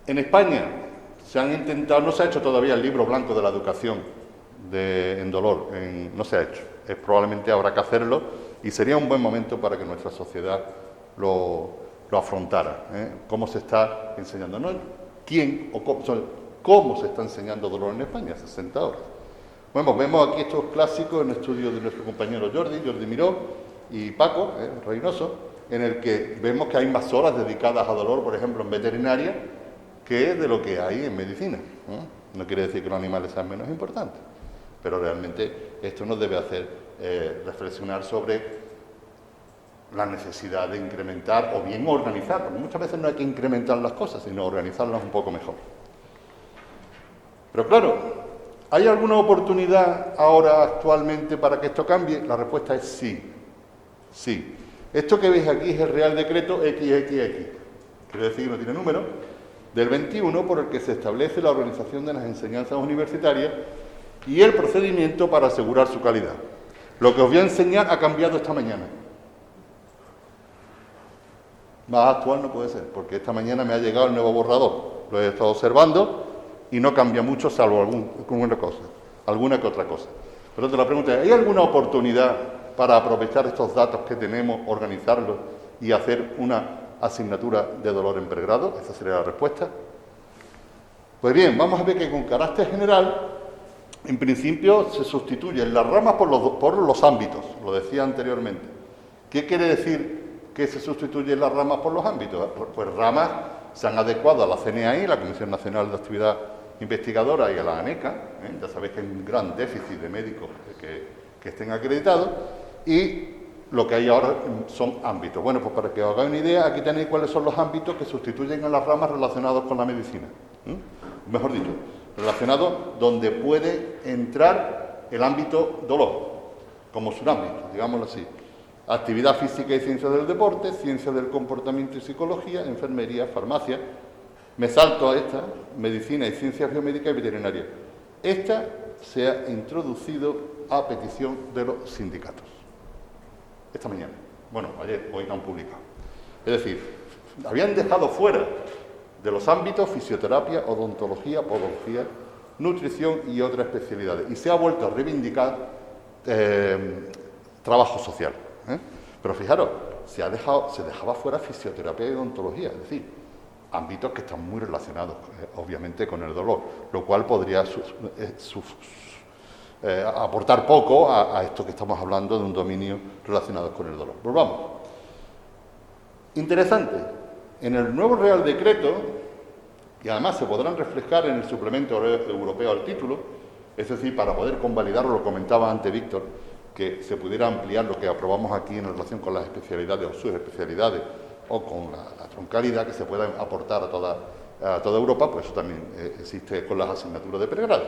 [SPEAKER 9] En España se han intentado, no se ha hecho todavía el libro blanco de la educación en dolor, no se ha hecho, probablemente habrá que hacerlo y sería un buen momento para que nuestra sociedad lo afrontara. ¿Cómo se está enseñando? No quién o cómo se está enseñando dolor en España, 60 horas. Bueno, vemos aquí estos clásicos en estudio de nuestro compañero Jordi Miró y Paco Reynoso, en el que vemos que hay más horas dedicadas a dolor, por ejemplo, en veterinaria, que de lo que hay en medicina. No quiere decir que los animales sean menos importantes, pero realmente esto nos debe hacer reflexionar sobre la necesidad de incrementar o bien organizar, porque muchas veces no hay que incrementar las cosas, sino organizarlas un poco mejor. Pero claro, ¿hay alguna oportunidad ahora actualmente para que esto cambie? La respuesta es sí. Sí. Esto que veis aquí es el Real Decreto XXX, quiere decir que no tiene número, del 21, por el que se establece la organización de las enseñanzas universitarias y el procedimiento para asegurar su calidad. Lo que os voy a enseñar ha cambiado esta mañana. Más actual no puede ser, porque esta mañana me ha llegado el nuevo borrador. Lo he estado observando y no cambia mucho, salvo alguna que otra cosa. Por lo tanto, la pregunta es, ¿hay alguna oportunidad para aprovechar estos datos que tenemos, organizarlos y hacer una asignatura de dolor en pregrado? Esa sería la respuesta. Pues bien, vamos a ver que con carácter general, en principio se sustituyen las ramas por los ámbitos, lo decía anteriormente. ¿Qué quiere decir que se sustituyen las ramas por los ámbitos? Pues ramas se han adecuado a la CNAI, la Comisión Nacional de Actividad Investigadora, y a la ANECA. Ya sabéis que hay un gran déficit de médicos que estén acreditados, y lo que hay ahora son ámbitos. Bueno, pues para que os hagáis una idea, aquí tenéis cuáles son los ámbitos que sustituyen a las ramas relacionadas con la medicina. Mejor dicho, relacionados donde puede entrar el ámbito dolor, como subámbito, digámoslo así. Actividad física y ciencias del deporte, ciencias del comportamiento y psicología, enfermería, farmacia. Me salto a esta, medicina y ciencias biomédicas y veterinaria. Esta se ha introducido a petición de los sindicatos. Esta mañana. Bueno, ayer, hoy han publicado. Es decir, habían dejado fuera de los ámbitos fisioterapia, odontología, podología, nutrición y otras especialidades. Y se ha vuelto a reivindicar trabajo social. Pero fijaros, se dejaba fuera fisioterapia y odontología. Es decir, ámbitos que están muy relacionados, obviamente, con el dolor, lo cual podría aportar poco a esto que estamos hablando de un dominio relacionado con el dolor. Volvamos. Interesante, en el nuevo Real Decreto, y además se podrán reflejar en el suplemento europeo al título, es decir, para poder convalidarlo, lo comentaba antes Víctor, que se pudiera ampliar lo que aprobamos aquí en relación con las especialidades o subespecialidades o con la troncalidad que se pueda aportar a toda Europa, pues eso también existe con las asignaturas de pregrado.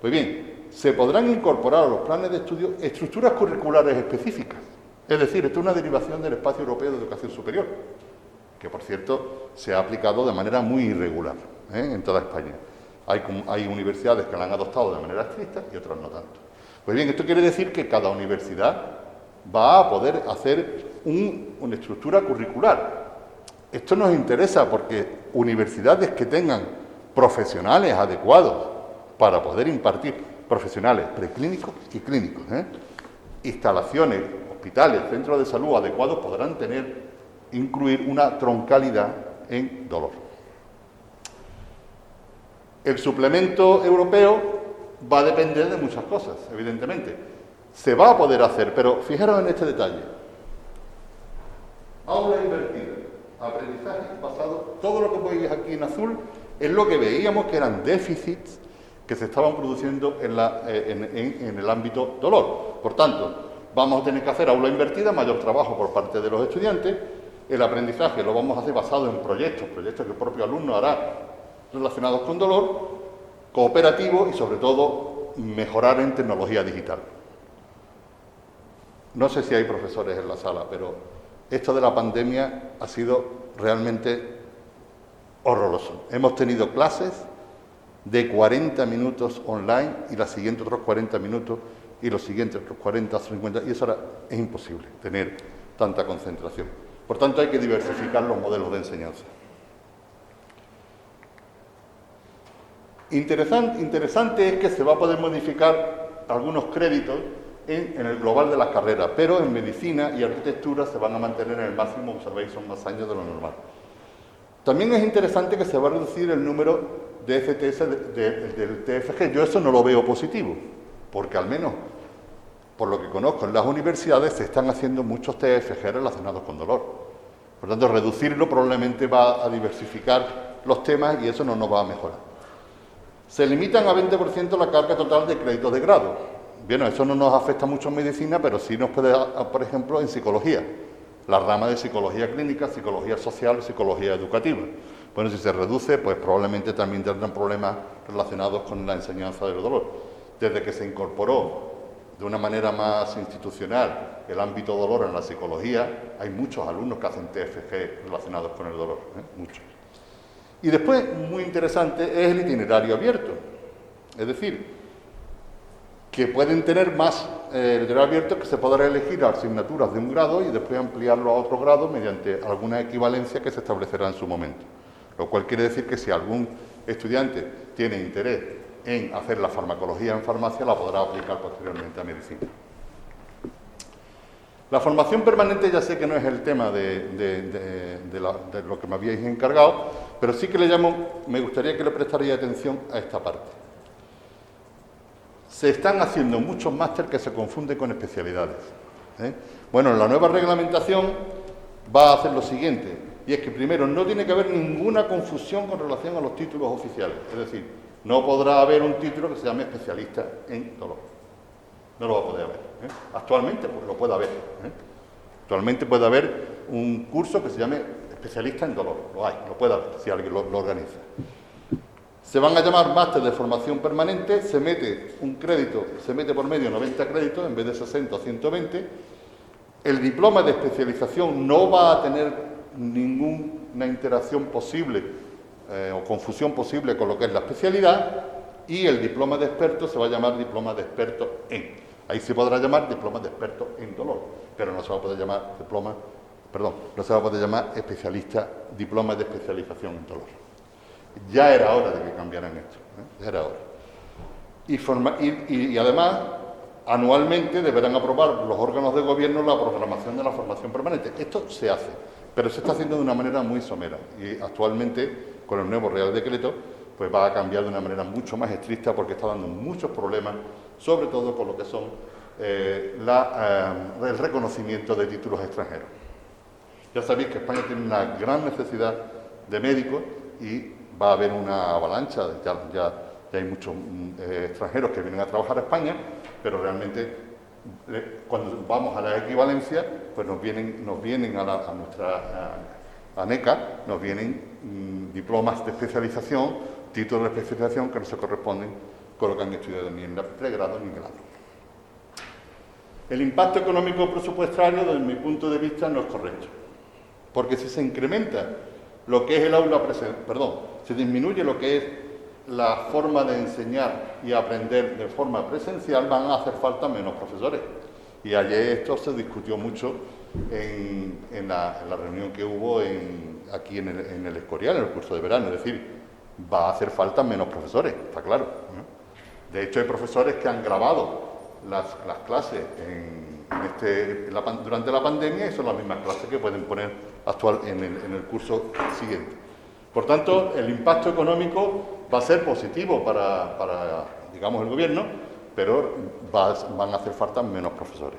[SPEAKER 9] Pues bien, se podrán incorporar a los planes de estudio estructuras curriculares específicas, es decir, esto es una derivación del Espacio Europeo de Educación Superior, que por cierto se ha aplicado de manera muy irregular en toda España. Hay universidades que la han adoptado de manera estricta y otras no tanto. Pues bien, esto quiere decir que cada universidad va a poder hacer una estructura curricular. Esto nos interesa porque universidades que tengan profesionales adecuados para poder impartir, profesionales preclínicos y clínicos, instalaciones, hospitales, centros de salud adecuados, podrán incluir una troncalidad en dolor. El suplemento europeo va a depender de muchas cosas, evidentemente. Se va a poder hacer, pero fijaros en este detalle. Aula invertida, aprendizaje basado, todo lo que veis aquí en azul es lo que veíamos que eran déficits que se estaban produciendo en el ámbito dolor. Por tanto, vamos a tener que hacer aula invertida, mayor trabajo por parte de los estudiantes. El aprendizaje lo vamos a hacer basado en proyectos que el propio alumno hará relacionados con dolor, cooperativo y sobre todo mejorar en tecnología digital. No sé si hay profesores en la sala, pero esto de la pandemia ha sido realmente horroroso. Hemos tenido clases de 40 minutos online y las siguientes otros 40 minutos y los siguientes otros 40, 50, y eso ahora es imposible tener tanta concentración. Por tanto, hay que diversificar los modelos de enseñanza. Interesante es que se va a poder modificar algunos créditos en el global de las carreras, pero en medicina y arquitectura se van a mantener en el máximo, observéis, son más años de lo normal. También es interesante que se va a reducir el número de FTS del TFG. Yo eso no lo veo positivo, porque al menos, por lo que conozco, en las universidades se están haciendo muchos TFG relacionados con dolor. Por tanto, reducirlo probablemente va a diversificar los temas y eso no nos va a mejorar. Se limitan a 20% la carga total de créditos de grado. Bien, eso no nos afecta mucho en medicina, pero sí nos puede, por ejemplo, en psicología. La rama de psicología clínica, psicología social, psicología educativa. Bueno, si se reduce, pues probablemente también tendrán problemas relacionados con la enseñanza del dolor. Desde que se incorporó de una manera más institucional el ámbito dolor en la psicología, hay muchos alumnos que hacen TFG relacionados con el dolor, muchos. Y después, muy interesante, es el itinerario abierto. Es decir, que pueden tener más itinerario abierto, que se podrá elegir asignaturas de un grado y después ampliarlo a otro grado mediante alguna equivalencia que se establecerá en su momento. Lo cual quiere decir que si algún estudiante tiene interés en hacer la farmacología en farmacia, la podrá aplicar posteriormente a medicina. La formación permanente ya sé que no es el tema de lo que me habíais encargado, pero sí que me gustaría que le prestarais atención a esta parte. Se están haciendo muchos másteres que se confunden con especialidades. Bueno, la nueva reglamentación va a hacer lo siguiente, y es que primero no tiene que haber ninguna confusión con relación a los títulos oficiales, es decir, no podrá haber un título que se llame especialista en dolor. No lo va a poder haber. Actualmente pues lo puede haber. Actualmente puede haber un curso que se llame especialista en dolor. Lo hay, lo puede haber, si alguien lo organiza. Se van a llamar máster de formación permanente, se mete un crédito, se mete por medio 90 créditos en vez de 60 o 120. El diploma de especialización no va a tener ninguna interacción posible o confusión posible con lo que es la especialidad, y el diploma de experto se va a llamar diploma de experto en. Ahí se podrá llamar diploma de experto en dolor, pero no se va a poder llamar no se va a poder llamar diploma de especialización en dolor. Ya era hora de que cambiaran esto, ya era hora. Y además, anualmente deberán aprobar los órganos de gobierno la programación de la formación permanente. Esto se hace. pero se está haciendo de una manera muy somera y actualmente con el nuevo Real Decreto pues va a cambiar de una manera mucho más estricta porque está dando muchos problemas, sobre todo con lo que son el reconocimiento de títulos extranjeros. Ya sabéis que España tiene una gran necesidad de médicos y va a haber una avalancha, ya hay muchos extranjeros que vienen a trabajar a España, pero realmente cuando vamos a la equivalencia, pues nos vienen a nuestra ANECA, nos vienen diplomas de especialización, títulos de especialización que no se corresponden con lo que han estudiado ni en pregrado ni en grado. El impacto económico presupuestario, desde mi punto de vista, no es correcto, porque si se incrementa lo que es el aula se disminuye lo que es la forma de enseñar y aprender de forma presencial, van a hacer falta menos profesores. Y ayer esto se discutió mucho en la reunión que hubo aquí en el Escorial, en el curso de verano. Es decir, va a hacer falta menos profesores, está claro, ¿no? De hecho, hay profesores que han grabado las clases durante la pandemia y son las mismas clases que pueden poner en el curso siguiente. Por tanto, el impacto económico va a ser positivo para digamos, el gobierno, pero van a hacer falta menos profesores.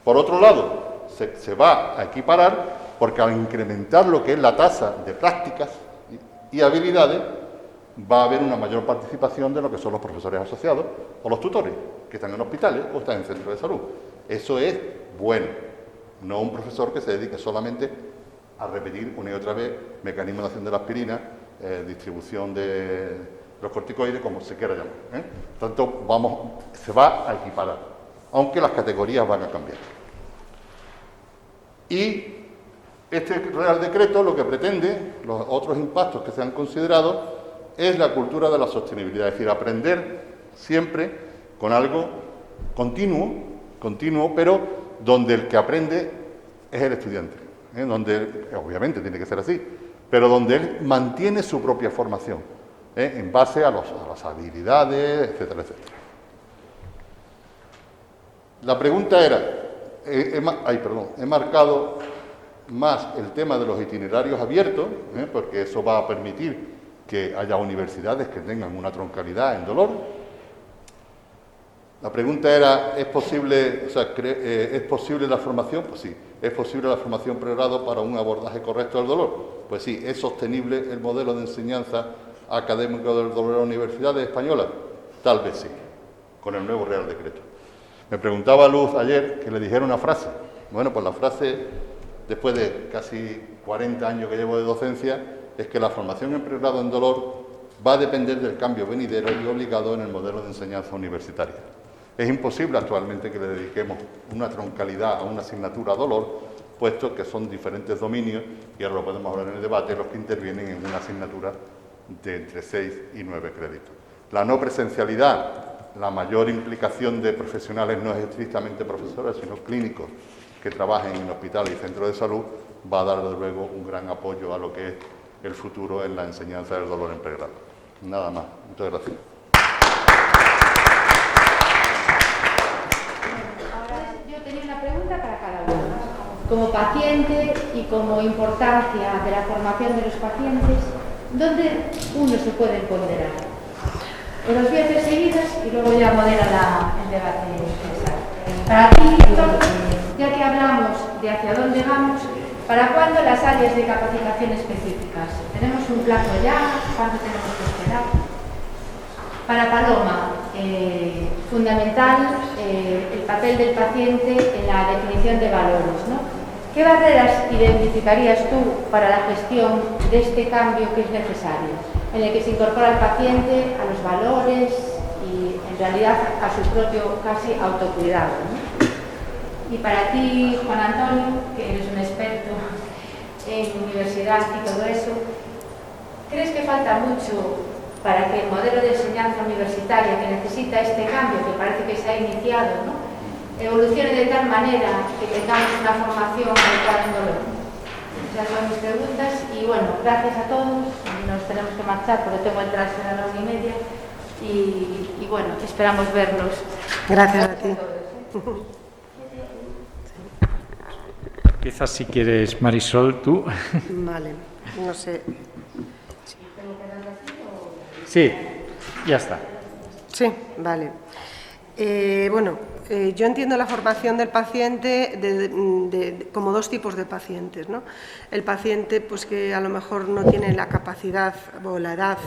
[SPEAKER 9] Por otro lado, se va a equiparar porque al incrementar lo que es la tasa de prácticas y habilidades, va a haber una mayor participación de lo que son los profesores asociados o los tutores, que están en hospitales o están en centros de salud. Eso es bueno, no un profesor que se dedique solamente a repetir una y otra vez mecanismos de acción de la aspirina, distribución de los corticoides, como se quiera llamar. Por tanto, se va a equiparar, aunque las categorías van a cambiar. Y este Real Decreto lo que pretende, los otros impactos que se han considerado, es la cultura de la sostenibilidad, es decir, aprender siempre con algo continuo, pero donde el que aprende es el estudiante, donde obviamente tiene que ser así, pero donde él mantiene su propia formación, en base a las habilidades, etcétera, etcétera. La pregunta era, he marcado más el tema de los itinerarios abiertos, porque eso va a permitir que haya universidades que tengan una troncalidad en dolor. La pregunta era, ¿es posible la formación? Pues sí, ¿es posible la formación pregrado para un abordaje correcto del dolor? Pues sí, ¿es sostenible el modelo de enseñanza académico del dolor en las universidades españolas? Tal vez sí, con el nuevo Real Decreto. Me preguntaba Luz ayer que le dijera una frase. Bueno, pues la frase, después de casi 40 años que llevo de docencia, es que la formación en pregrado en dolor va a depender del cambio venidero y obligado en el modelo de enseñanza universitaria. Es imposible actualmente que le dediquemos una troncalidad a una asignatura dolor, puesto que son diferentes dominios, y ahora lo podemos hablar en el debate, los que intervienen en una asignatura de entre 6 y 9 créditos. La no presencialidad, la mayor implicación de profesionales no es estrictamente profesores, sino clínicos que trabajen en hospitales y centros de salud, va a dar desde luego un gran apoyo a lo que es el futuro en la enseñanza del dolor en pregrado. Nada más. Muchas gracias.
[SPEAKER 1] Ahora yo tenía una pregunta para cada uno. Como paciente y como importancia de la formación de los pacientes, ¿dónde uno se puede ponderar? Os los voy a hacer seguidas y luego ya modera el debate. Para ti, Héctor, ya que hablamos de hacia dónde vamos, ¿para cuándo las áreas de capacitación específicas? ¿Tenemos un plazo ya? ¿Cuánto tenemos que esperar? Para Paloma, fundamental el papel del paciente en la definición de valores, ¿no? ¿Qué barreras identificarías tú para la gestión de este cambio que es necesario, en el que se incorpora el paciente a los valores y en realidad a su propio casi autocuidado, ¿no? Y para ti, Juan Antonio, que eres un experto en universidad y todo eso, ¿crees que falta mucho para que el modelo de enseñanza universitaria que necesita este cambio, que parece que se ha iniciado, ¿no?, evolucione de tal manera que tengamos una formación adecuada en dolor? Esas son mis preguntas y bueno, gracias a todos. Nos tenemos que marchar porque tengo el transfer a las 1:30 y bueno, esperamos vernos.
[SPEAKER 3] Gracias a ti.
[SPEAKER 1] todos, ¿eh?
[SPEAKER 2] Empiezas si quieres, Marisol, tú.
[SPEAKER 3] Vale, no sé.
[SPEAKER 2] Sí, ya está.
[SPEAKER 3] Sí, vale. Yo entiendo la formación del paciente como dos tipos de pacientes, ¿no? El paciente pues, que a lo mejor no tiene la capacidad o la edad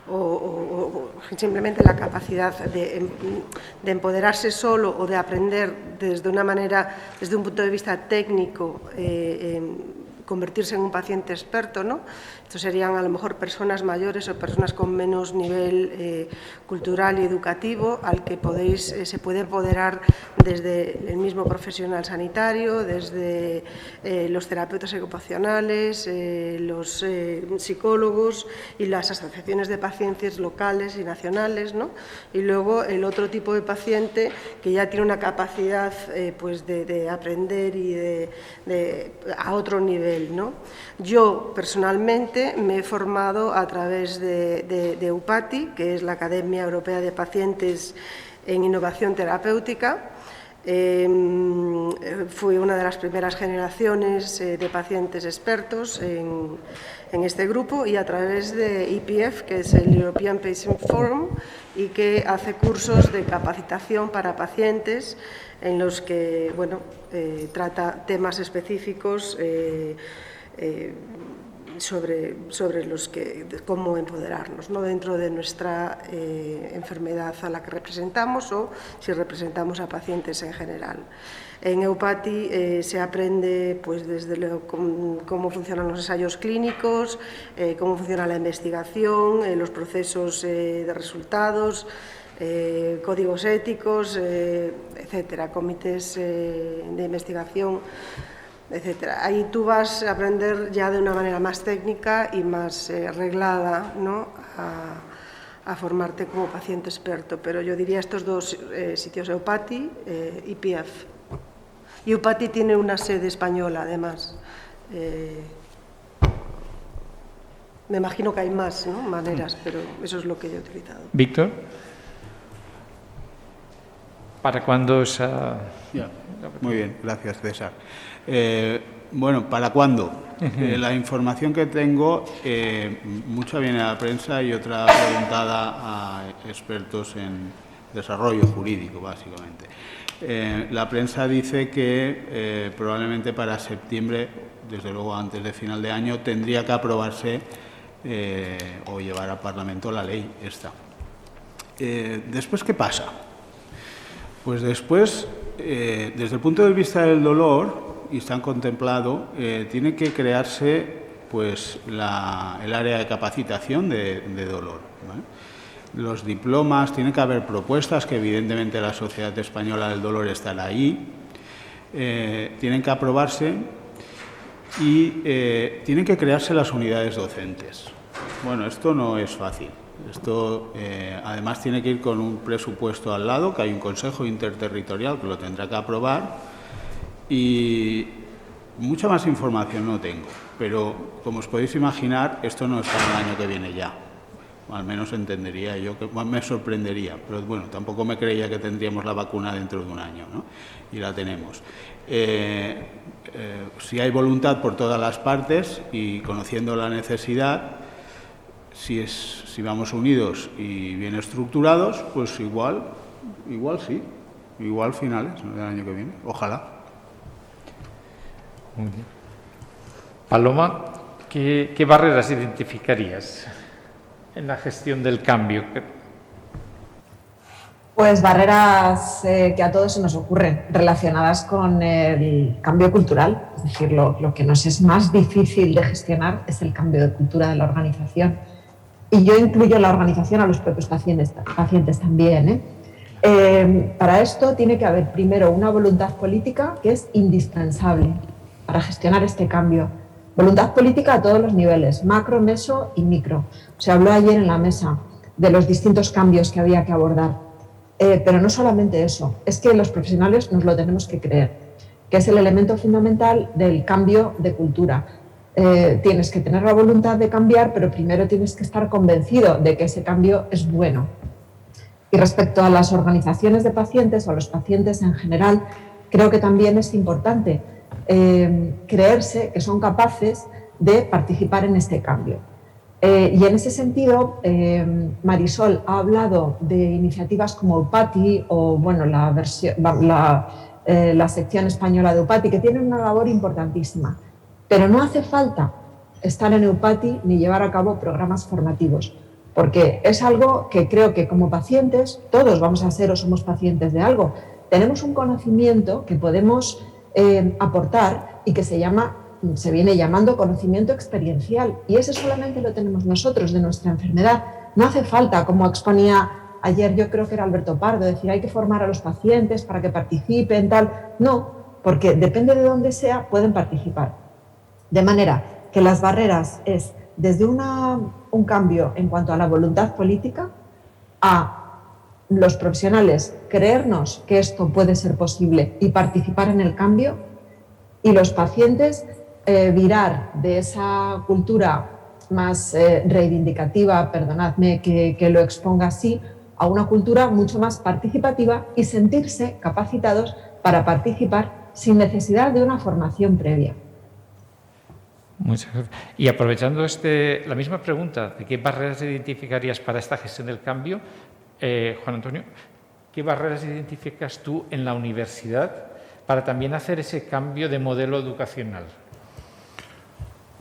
[SPEAKER 3] o simplemente la capacidad de empoderarse solo o de aprender desde una manera, desde un punto de vista técnico, convertirse en un paciente experto, ¿no? Estos serían a lo mejor personas mayores o personas con menos nivel cultural y educativo al que se puede empoderar desde el mismo profesional sanitario, desde los terapeutas ocupacionales, los psicólogos y las asociaciones de pacientes locales y nacionales, ¿no? Y luego el otro tipo de paciente que ya tiene una capacidad pues de aprender y a otro nivel, ¿no? Yo personalmente me he formado a través de EUPATI, que es la Academia Europea de Pacientes en Innovación Terapéutica. Fui una de las primeras generaciones de pacientes expertos en este grupo y a través de EPF, que es el European Patient Forum, y que hace cursos de capacitación para pacientes en los que trata temas específicos sobre cómo empoderarnos, ¿no? Dentro de nuestra enfermedad a la que representamos o si representamos a pacientes en general. En EUPATI se aprende pues, desde cómo funcionan los ensayos clínicos, cómo funciona la investigación, los procesos de resultados, códigos éticos, etcétera, comités de investigación, etcétera. Ahí tú vas a aprender ya de una manera más técnica y más reglada, ¿no? a formarte como paciente experto. Pero yo diría estos dos sitios, EUPATI y PF. Y EUPATI tiene una sede española, además. Me imagino que hay más, ¿no? maneras, pero eso es lo que yo he utilizado.
[SPEAKER 2] Víctor, ¿para cuándo esa...?
[SPEAKER 4] Ya. Muy bien, gracias, César. Bueno, ¿para cuándo? La información que tengo, mucha viene a la prensa y otra preguntada a expertos en desarrollo jurídico, básicamente. La prensa dice que probablemente para septiembre, desde luego antes de final de año, tendría que aprobarse o llevar al Parlamento la ley esta. ¿Después qué pasa? Pues después, desde el punto de vista del dolor, y está contemplado, tiene que crearse pues, el área de capacitación de dolor, ¿vale? Los diplomas, tiene que haber propuestas, que evidentemente la Sociedad Española del Dolor estará ahí, tienen que aprobarse y tienen que crearse las unidades docentes. Bueno, esto no es fácil. Esto, además, tiene que ir con un presupuesto al lado, que hay un consejo interterritorial que lo tendrá que aprobar, y mucha más información no tengo, pero como os podéis imaginar, esto no es para el año que viene ya. Al menos entendería yo, que me sorprendería, pero bueno, tampoco me creía que tendríamos la vacuna dentro de un año, ¿no? Y la tenemos. Si hay voluntad por todas las partes y conociendo la necesidad, si vamos unidos y bien estructurados, pues igual sí, igual finales del año que viene, ojalá.
[SPEAKER 2] Muy bien. Paloma, ¿qué barreras identificarías en la gestión del cambio?
[SPEAKER 8] Pues barreras que a todos se nos ocurren relacionadas con el cambio cultural. Es decir, lo que nos es más difícil de gestionar es el cambio de cultura de la organización. Y yo incluyo en la organización a los propios pacientes también, para esto tiene que haber primero una voluntad política que es indispensable para gestionar este cambio. Voluntad política a todos los niveles, macro, meso y micro. Se habló ayer en la mesa de los distintos cambios que había que abordar. Pero no solamente eso, es que los profesionales nos lo tenemos que creer, que es el elemento fundamental del cambio de cultura. Tienes que tener la voluntad de cambiar, pero primero tienes que estar convencido de que ese cambio es bueno. Y respecto a las organizaciones de pacientes o a los pacientes en general, creo que también es importante creerse que son capaces de participar en este cambio. Y en ese sentido, Marisol ha hablado de iniciativas como Eupati o bueno, la sección española de Eupati, que tienen una labor importantísima. Pero no hace falta estar en Eupati ni llevar a cabo programas formativos, porque es algo que creo que como pacientes, todos vamos a ser o somos pacientes de algo, tenemos un conocimiento que podemos aportar y que se viene llamando conocimiento experiencial, y ese solamente lo tenemos nosotros de nuestra enfermedad. No hace falta, como exponía ayer, yo creo que era Alberto Pardo, decir hay que formar a los pacientes para que participen, tal. No, porque depende de dónde sea, pueden participar. De manera que las barreras es desde un cambio en cuanto a la voluntad política a los profesionales creernos que esto puede ser posible y participar en el cambio, y los pacientes virar de esa cultura más reivindicativa, perdonadme que lo exponga así, a una cultura mucho más participativa y sentirse capacitados para participar sin necesidad de una formación previa.
[SPEAKER 2] Muchas gracias. Y aprovechando la misma pregunta, ¿de qué barreras identificarías para esta gestión del cambio? Juan Antonio, ¿qué barreras identificas tú en la universidad para también hacer ese cambio de modelo educacional?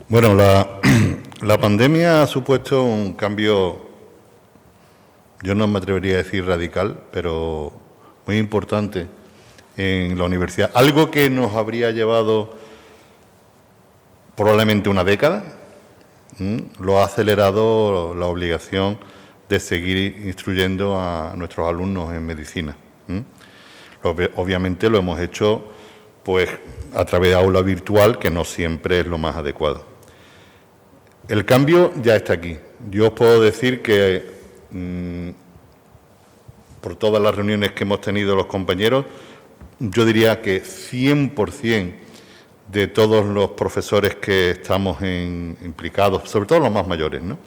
[SPEAKER 9] Bueno, la pandemia ha supuesto un cambio, yo no me atrevería a decir radical, pero muy importante en la universidad. Algo que nos habría llevado probablemente una década, lo ha acelerado la obligación de seguir instruyendo a nuestros alumnos en medicina. Obviamente lo hemos hecho pues a través de aula virtual, que no siempre es lo más adecuado. El cambio ya está aquí. Yo os puedo decir que por todas las reuniones que hemos tenido los compañeros, yo diría que 100% de todos los profesores que estamos implicados, sobre todo los más mayores, ¿no?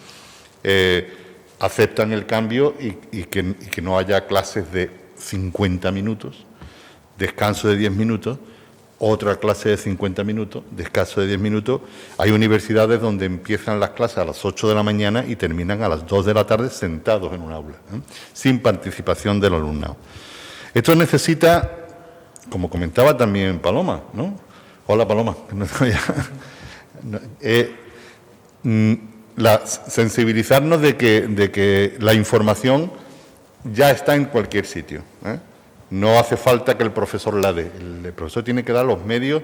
[SPEAKER 9] Aceptan el cambio y que no haya clases de 50 minutos, descanso de 10 minutos, otra clase de 50 minutos, descanso de 10 minutos. Hay universidades donde empiezan las clases a las 8 de la mañana y terminan a las 2 de la tarde sentados en un aula, sin participación del alumnado. Esto necesita, como comentaba también Paloma, ¿no? Hola, Paloma. Sensibilizarnos de que la información ya está en cualquier sitio, No hace falta que el profesor la dé. El profesor tiene que dar los medios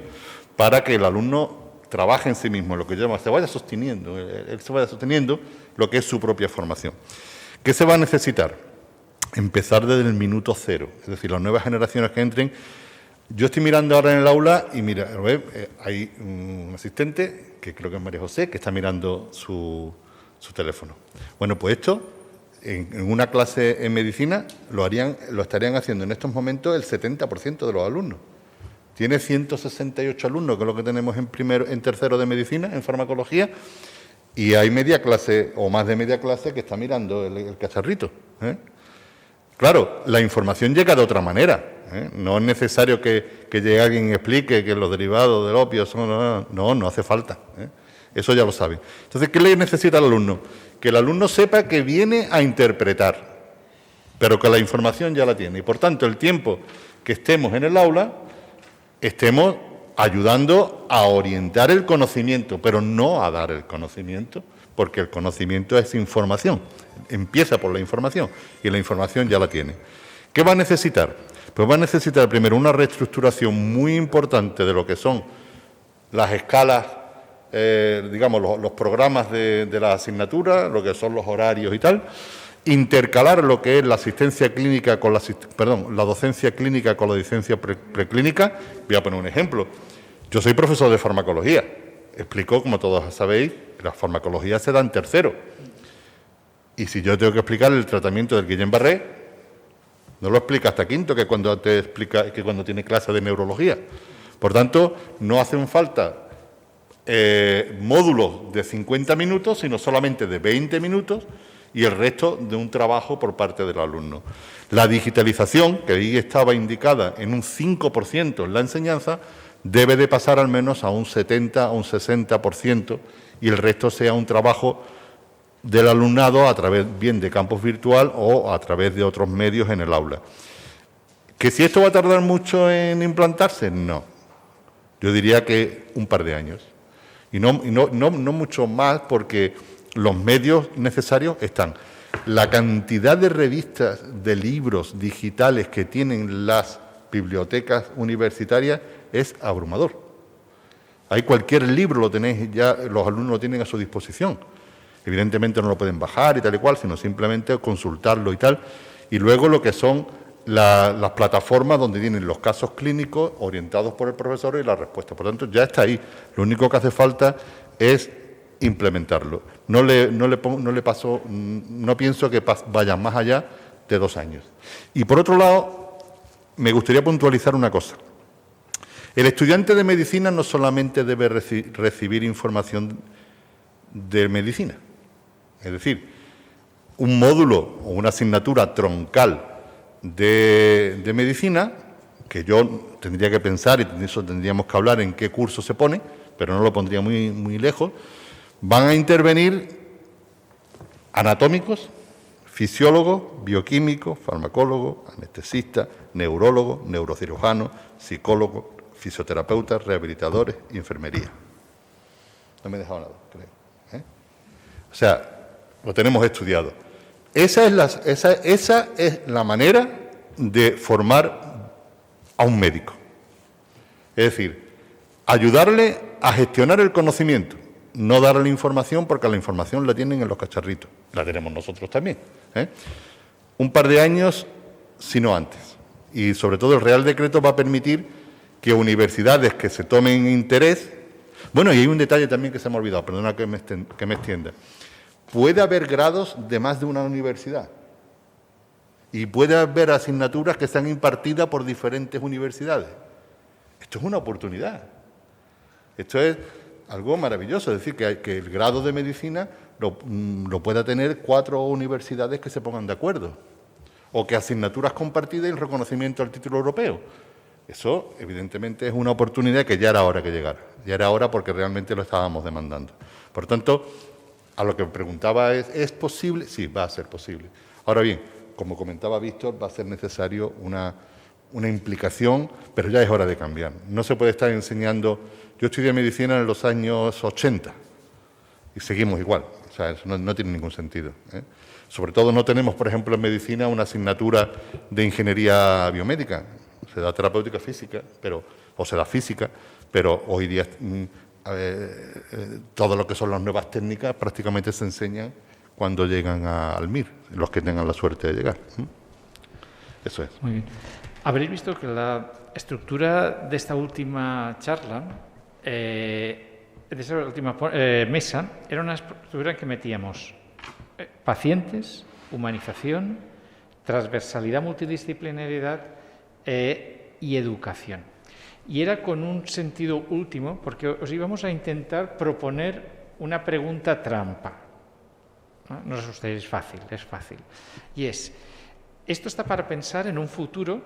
[SPEAKER 9] para que el alumno trabaje en sí mismo, lo que llama, se vaya sosteniendo, él se vaya sosteniendo lo que es su propia formación. ¿Qué se va a necesitar? Empezar desde el minuto cero, es decir, las nuevas generaciones que entren. Yo estoy mirando ahora en el aula y mira, hay un asistente, que creo que es María José, que está mirando su teléfono. Bueno, pues esto, en una clase en medicina, lo estarían haciendo en estos momentos el 70% de los alumnos. Tiene 168 alumnos, que es lo que tenemos en tercero de medicina, en farmacología, y hay media clase o más de media clase que está mirando el cacharrito. Claro, la información llega de otra manera. No es necesario que llegue alguien y explique que los derivados del opio son... No hace falta. Eso ya lo saben. Entonces, ¿qué le necesita al alumno? Que el alumno sepa que viene a interpretar, pero que la información ya la tiene. Y, por tanto, el tiempo que estemos en el aula, estemos ayudando a orientar el conocimiento, pero no a dar el conocimiento, porque el conocimiento es información. Empieza por la información y la información ya la tiene. ¿Qué va a necesitar? Pues va a necesitar primero una reestructuración muy importante de lo que son las escalas, digamos, los programas de la asignatura, lo que son los horarios y tal, intercalar lo que es la asistencia clínica con la docencia clínica con la docencia preclínica. Voy a poner un ejemplo. Yo soy profesor de farmacología. Explico, como todos sabéis, que la farmacología se da en tercero. Y si yo tengo que explicar el tratamiento del Guillain-Barré, no lo explica hasta quinto, que cuando tiene clase de neurología. Por tanto, no hacen falta módulos de 50 minutos, sino solamente de 20 minutos y el resto de un trabajo por parte del alumno. La digitalización, que ahí estaba indicada en un 5% en la enseñanza, debe de pasar al menos a un 70 o un 60% y el resto sea un trabajo del alumnado a través bien de campus virtual o a través de otros medios en el aula. ¿Que si esto va a tardar mucho en implantarse? No. Yo diría que un par de años. Y no mucho más, porque los medios necesarios están. La cantidad de revistas, de libros digitales que tienen las bibliotecas universitarias es abrumador. Hay cualquier libro, lo tenéis ya, los alumnos lo tienen a su disposición. Evidentemente no lo pueden bajar y tal y cual, sino simplemente consultarlo y tal. Y luego lo que son las plataformas donde tienen los casos clínicos orientados por el profesor y la respuesta. Por lo tanto, ya está ahí. Lo único que hace falta es implementarlo. No pienso que vaya más allá de 2 años. Y por otro lado, me gustaría puntualizar una cosa. El estudiante de medicina no solamente debe recibir información de medicina, es decir, un módulo o una asignatura troncal de medicina, que yo tendría que pensar y eso tendríamos que hablar en qué curso se pone, pero no lo pondría muy lejos, van a intervenir anatómicos, fisiólogos, bioquímicos, farmacólogos, anestesistas, neurólogos, neurocirujanos, psicólogos, fisioterapeutas, rehabilitadores y enfermería. No me he dejado nada, creo. O sea, lo tenemos estudiado. Esa es la manera de formar a un médico. Es decir, ayudarle a gestionar el conocimiento, no darle información, porque la información la tienen en los cacharritos. La tenemos nosotros también. Un par de años, si no antes. Y sobre todo el Real Decreto va a permitir que universidades que se tomen interés... Bueno, y hay un detalle también que se me ha olvidado, perdona que me extienda. Puede haber grados de más de una universidad y puede haber asignaturas que sean impartidas por diferentes universidades. Esto es una oportunidad. Esto es algo maravilloso, es decir, que el grado de medicina lo pueda tener 4 universidades que se pongan de acuerdo, o que asignaturas compartidas y el reconocimiento al título europeo. Eso, evidentemente, es una oportunidad que ya era hora que llegara. Ya era hora porque realmente lo estábamos demandando. Por tanto, a lo que me preguntaba ¿es posible? Sí, va a ser posible. Ahora bien, como comentaba Víctor, va a ser necesario una implicación, pero ya es hora de cambiar. No se puede estar enseñando... Yo estudié medicina en los años 80 y seguimos igual. O sea, eso no tiene ningún sentido. Sobre todo no tenemos, por ejemplo, en medicina una asignatura de ingeniería biomédica. Se da terapéutica física, o se da física, pero hoy día todo lo que son las nuevas técnicas prácticamente se enseñan cuando llegan al MIR, los que tengan la suerte de llegar. Eso es.
[SPEAKER 2] Muy bien. Habréis visto que la estructura de esta última charla, de esta última mesa, era una estructura en que metíamos pacientes, humanización, transversalidad, multidisciplinariedad y educación. Y era con un sentido último, porque os íbamos a intentar proponer una pregunta trampa. No os asustéis, es fácil. Y esto está para pensar en un futuro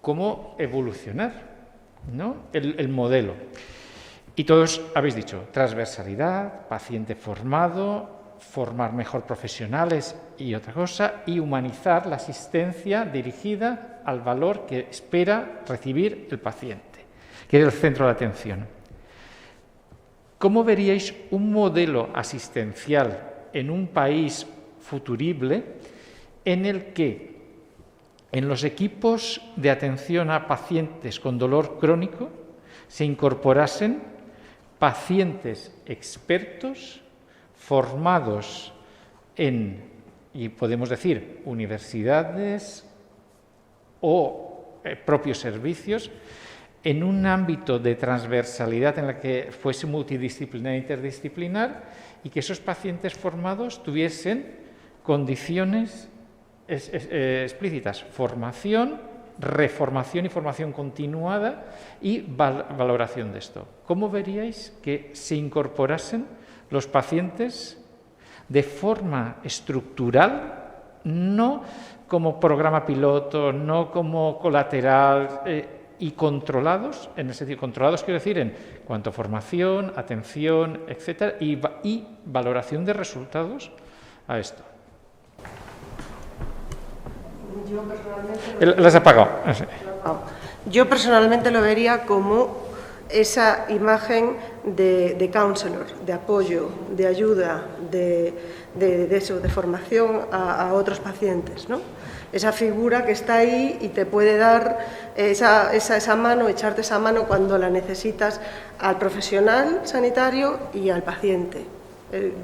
[SPEAKER 2] cómo evolucionar, ¿no? El modelo. Y todos habéis dicho transversalidad, paciente formado, formar mejor profesionales y otra cosa, y humanizar la asistencia dirigida al valor que espera recibir el paciente, que es el centro de atención. ¿Cómo veríais un modelo asistencial en un país futurible en el que en los equipos de atención a pacientes con dolor crónico se incorporasen pacientes expertos formados en, y podemos decir, universidades o propios servicios, en un ámbito de transversalidad en la que fuese multidisciplinar e interdisciplinar, y que esos pacientes formados tuviesen condiciones explícitas: formación, reformación y formación continuada y valoración de esto. ¿Cómo veríais que se incorporasen los pacientes de forma estructural, no como programa piloto, no como colateral, y controlados, en el sentido, controlados quiero decir en cuanto a formación, atención, etcétera, y valoración de resultados a esto.
[SPEAKER 3] Yo personalmente
[SPEAKER 2] Las he apagado.
[SPEAKER 3] Yo personalmente lo vería como esa imagen de counselor, de apoyo, de ayuda, de formación a otros pacientes, ¿no? Esa figura que está ahí y te puede dar esa mano, echarte esa mano cuando la necesitas al profesional sanitario y al paciente.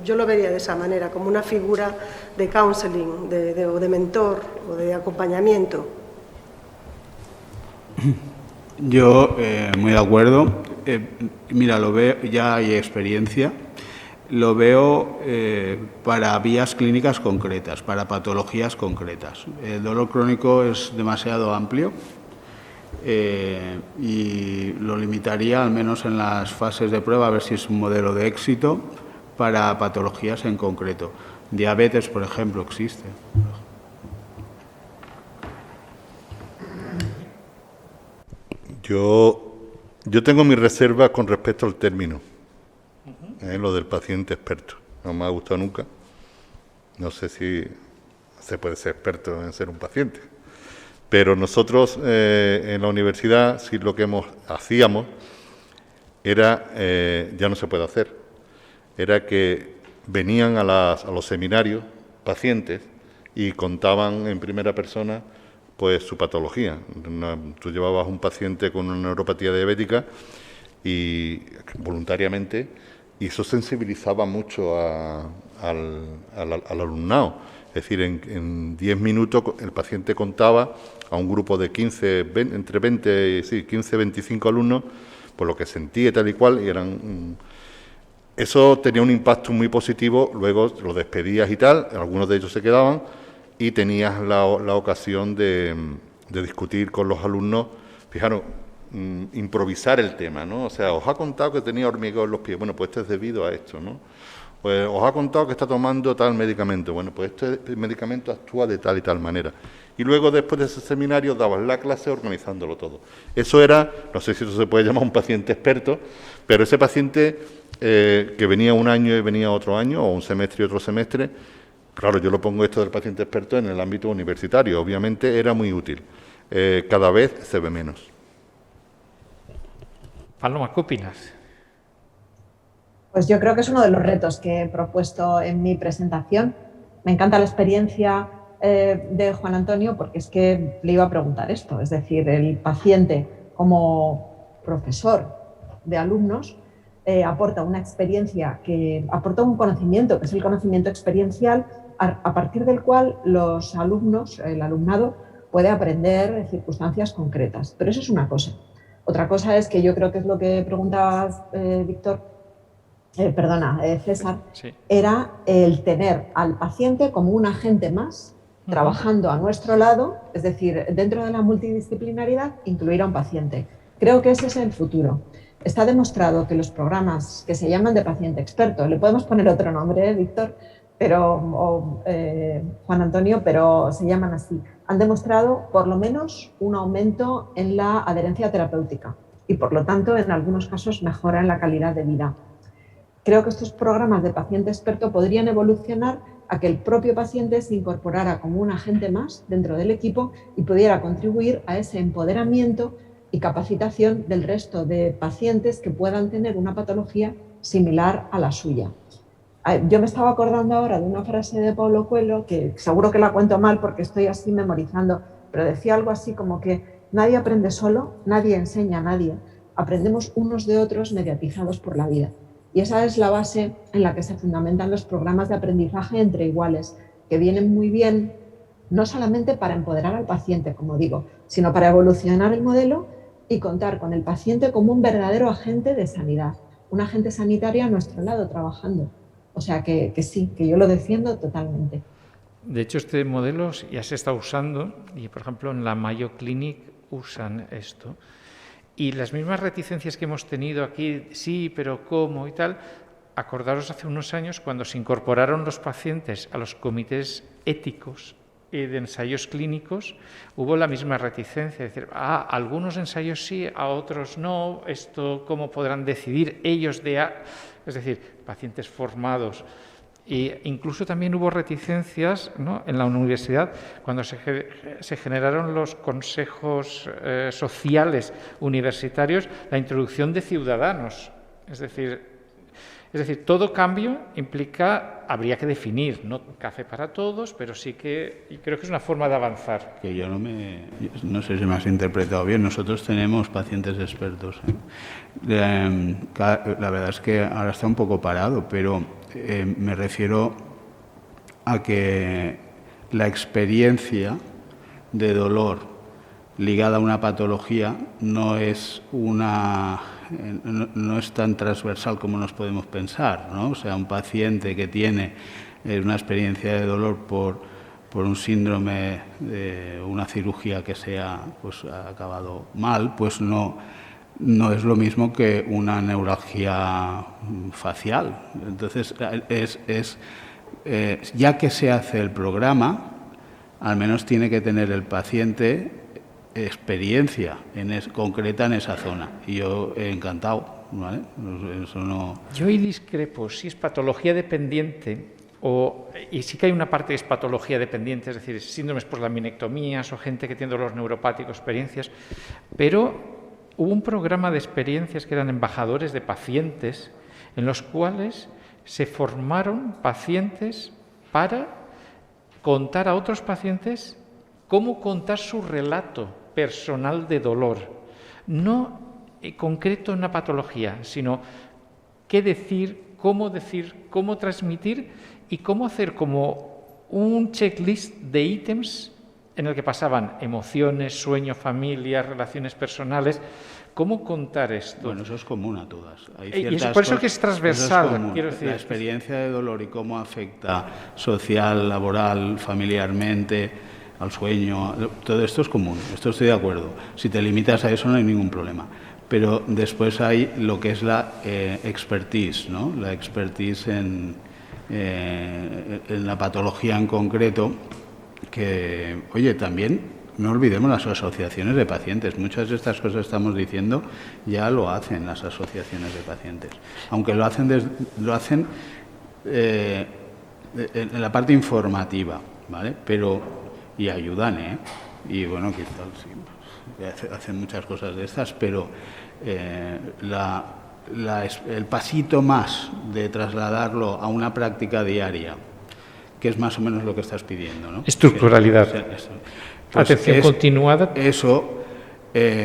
[SPEAKER 3] Yo lo vería de esa manera, como una figura de counseling, o de mentor o de acompañamiento.
[SPEAKER 4] Yo, muy de acuerdo. Mira, lo veo, ya hay experiencia. Lo veo para vías clínicas concretas, para patologías concretas. El dolor crónico es demasiado amplio y lo limitaría, al menos en las fases de prueba, a ver si es un modelo de éxito para patologías en concreto. Diabetes, por ejemplo, existe.
[SPEAKER 9] Yo tengo mi reserva con respecto al término. Lo del paciente experto. No me ha gustado nunca. No sé si se puede ser experto en ser un paciente. Pero nosotros en la universidad, sí, lo que hacíamos era, ya no se puede hacer, era que venían a los seminarios pacientes y contaban en primera persona pues su patología. Tú llevabas un paciente con una neuropatía diabética y voluntariamente, y eso sensibilizaba mucho al alumnado. Es decir, en 10 minutos el paciente contaba a un grupo de 15 y 25 alumnos por lo que sentía y tal y cual, y eso tenía un impacto muy positivo. Luego los despedías y tal, algunos de ellos se quedaban y tenías la ocasión de discutir con los alumnos. Fijaros, improvisar el tema, ¿no? O sea, os ha contado que tenía hormigueo en los pies, bueno, pues esto es debido a esto, ¿no? Pues os ha contado que está tomando tal medicamento, bueno, pues este medicamento actúa de tal y tal manera. Y luego, después de ese seminario, dabas la clase organizándolo todo. Eso era, no sé si eso se puede llamar un paciente experto, pero ese paciente que venía un año y venía otro año, o un semestre y otro semestre, claro, yo lo pongo esto del paciente experto en el ámbito universitario, obviamente era muy útil. Cada vez se ve menos.
[SPEAKER 2] Paloma, ¿qué opinas?
[SPEAKER 8] Pues yo creo que es uno de los retos que he propuesto en mi presentación. Me encanta la experiencia de Juan Antonio, porque es que le iba a preguntar esto, es decir, el paciente como profesor de alumnos aporta una experiencia, aporta un conocimiento, que es el conocimiento experiencial, a partir del cual los alumnos, el alumnado, puede aprender en circunstancias concretas. Pero eso es una cosa. Otra cosa es que yo creo que es lo que preguntabas, César,
[SPEAKER 2] Sí.
[SPEAKER 8] era el tener al paciente como un agente más trabajando a nuestro lado, es decir, dentro de la multidisciplinaridad, incluir a un paciente. Creo que ese es el futuro. Está demostrado que los programas que se llaman de paciente experto, le podemos poner otro nombre, Víctor, Juan Antonio, pero se llaman así, han demostrado por lo menos un aumento en la adherencia terapéutica y, por lo tanto, en algunos casos mejora en la calidad de vida. Creo que estos programas de paciente experto podrían evolucionar a que el propio paciente se incorporara como un agente más dentro del equipo y pudiera contribuir a ese empoderamiento y capacitación del resto de pacientes que puedan tener una patología similar a la suya. Yo me estaba acordando ahora de una frase de Paulo Coelho, que seguro que la cuento mal porque estoy así memorizando, pero decía algo así como que nadie aprende solo, nadie enseña a nadie, aprendemos unos de otros mediatizados por la vida. Y esa es la base en la que se fundamentan los programas de aprendizaje entre iguales, que vienen muy bien no solamente para empoderar al paciente, como digo, sino para evolucionar el modelo y contar con el paciente como un verdadero agente de sanidad, un agente sanitario a nuestro lado trabajando. O sea que sí, que yo lo defiendo totalmente.
[SPEAKER 2] De hecho, este modelo ya se está usando y, por ejemplo, en la Mayo Clinic usan esto. Y las mismas reticencias que hemos tenido aquí, sí, pero ¿cómo? Y tal, acordaros hace unos años cuando se incorporaron los pacientes a los comités éticos y de ensayos clínicos hubo la misma reticencia, es decir, algunos ensayos sí, a otros no, esto cómo podrán decidir ellos es decir, pacientes formados. E incluso también hubo reticencias, ¿no?, en la universidad cuando se generaron los consejos sociales universitarios, la introducción de ciudadanos. Es decir, todo cambio habría que definir, no café para todos, pero sí que y creo que es una forma de avanzar.
[SPEAKER 4] Que yo no sé si me has interpretado bien, nosotros tenemos pacientes expertos. La verdad es que ahora está un poco parado, pero me refiero a que la experiencia de dolor ligada a una patología no es tan transversal como nos podemos pensar, ¿no? O sea, un paciente que tiene una experiencia de dolor por un síndrome de una cirugía que ha acabado mal, pues no es lo mismo que una neuralgia facial. Entonces, ya que se hace el programa, al menos tiene que tener el paciente experiencia concreta en esa zona. Y yo he encantado, ¿vale? Eso no...
[SPEAKER 2] Yo ahí discrepo, si es patología dependiente, y sí que hay una parte que es patología dependiente, es decir, síndromes por laminectomías o gente que tiene dolor neuropático, experiencias, pero hubo un programa de experiencias que eran embajadores de pacientes, en los cuales se formaron pacientes para contar a otros pacientes cómo contar su relato personal de dolor, no concreto en una patología, sino qué decir, cómo transmitir y cómo hacer como un checklist de ítems en el que pasaban emociones, sueño, familia, relaciones personales. ¿Cómo contar esto?
[SPEAKER 4] Bueno, eso es común a todas.
[SPEAKER 2] Y es por eso que es transversal, quiero decir.
[SPEAKER 4] La experiencia de dolor y cómo afecta social, laboral, familiarmente, al sueño, todo esto es común, esto estoy de acuerdo. Si te limitas a eso no hay ningún problema. Pero después hay lo que es la expertise, ¿no? La expertise en la patología en concreto, que, oye, también no olvidemos las asociaciones de pacientes. Muchas de estas cosas que estamos diciendo ya lo hacen las asociaciones de pacientes. Aunque lo hacen en la parte informativa, ¿vale? Y ayudan, ¿eh? Y bueno, quizás sí, hacen muchas cosas de estas, pero el pasito más de trasladarlo a una práctica diaria, que es más o menos lo que estás pidiendo, ¿no?
[SPEAKER 2] Estructuralidad.
[SPEAKER 4] Pues
[SPEAKER 2] atención continuada.
[SPEAKER 4] Eso,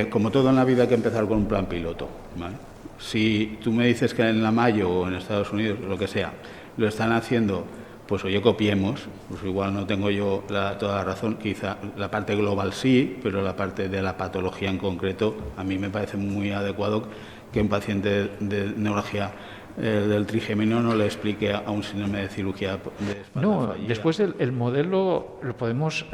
[SPEAKER 4] como todo en la vida, hay que empezar con un plan piloto, ¿vale? Si tú me dices que en la Mayo o en Estados Unidos, lo que sea, lo están haciendo, pues oye, copiemos, pues igual no tengo yo toda la razón, quizá la parte global sí, pero la parte de la patología en concreto, a mí me parece muy adecuado que un paciente de neuralgia del trigémino no le explique a un síndrome de cirugía de espalda fallida.
[SPEAKER 2] Después el modelo lo podemos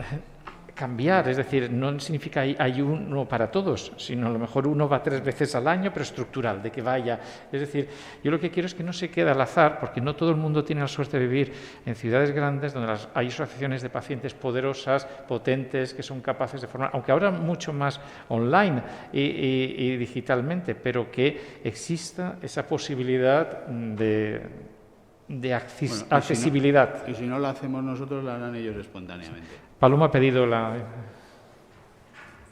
[SPEAKER 2] cambiar, es decir, no significa hay uno para todos, sino a lo mejor uno va 3 veces al año, pero estructural, de que vaya. Es decir, yo lo que quiero es que no se quede al azar, porque no todo el mundo tiene la suerte de vivir en ciudades grandes donde hay asociaciones de pacientes poderosas, potentes, que son capaces de formar, aunque ahora mucho más online y digitalmente, pero que exista esa posibilidad de accesibilidad.
[SPEAKER 4] Y si no lo hacemos nosotros, lo harán ellos espontáneamente.
[SPEAKER 2] Paloma ha pedido la...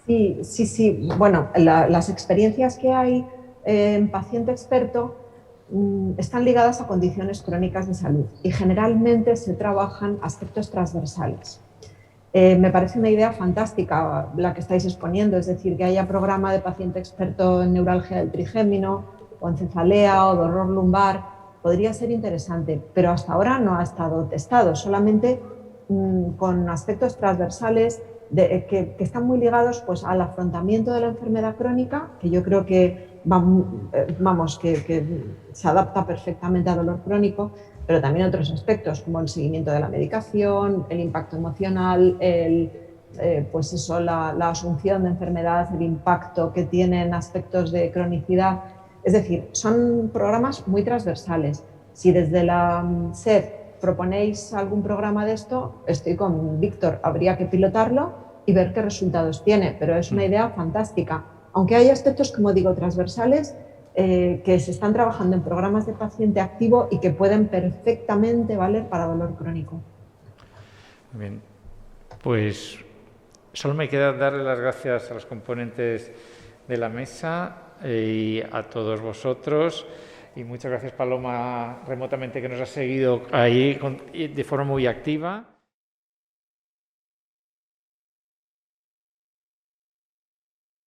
[SPEAKER 8] Sí. Bueno, las experiencias que hay en paciente experto están ligadas a condiciones crónicas de salud y generalmente se trabajan aspectos transversales. Me parece una idea fantástica la que estáis exponiendo, es decir, que haya programa de paciente experto en neuralgia del trigémino o en cefalea o dolor lumbar, podría ser interesante, pero hasta ahora no ha estado testado, solamente con aspectos transversales que están muy ligados pues, al afrontamiento de la enfermedad crónica, que yo creo que, que se adapta perfectamente al dolor crónico, pero también otros aspectos como el seguimiento de la medicación, el impacto emocional, la asunción de enfermedad, el impacto que tienen aspectos de cronicidad. Es decir, son programas muy transversales. Si desde la SED proponéis algún programa de esto, estoy con Víctor, habría que pilotarlo y ver qué resultados tiene, pero es una idea fantástica. Aunque hay aspectos, como digo, transversales, que se están trabajando en programas de paciente activo y que pueden perfectamente valer para dolor crónico.
[SPEAKER 2] Muy bien, pues solo me queda darle las gracias a los componentes de la mesa y a todos vosotros. Y muchas gracias, Paloma, remotamente, que nos ha seguido ahí de forma muy activa.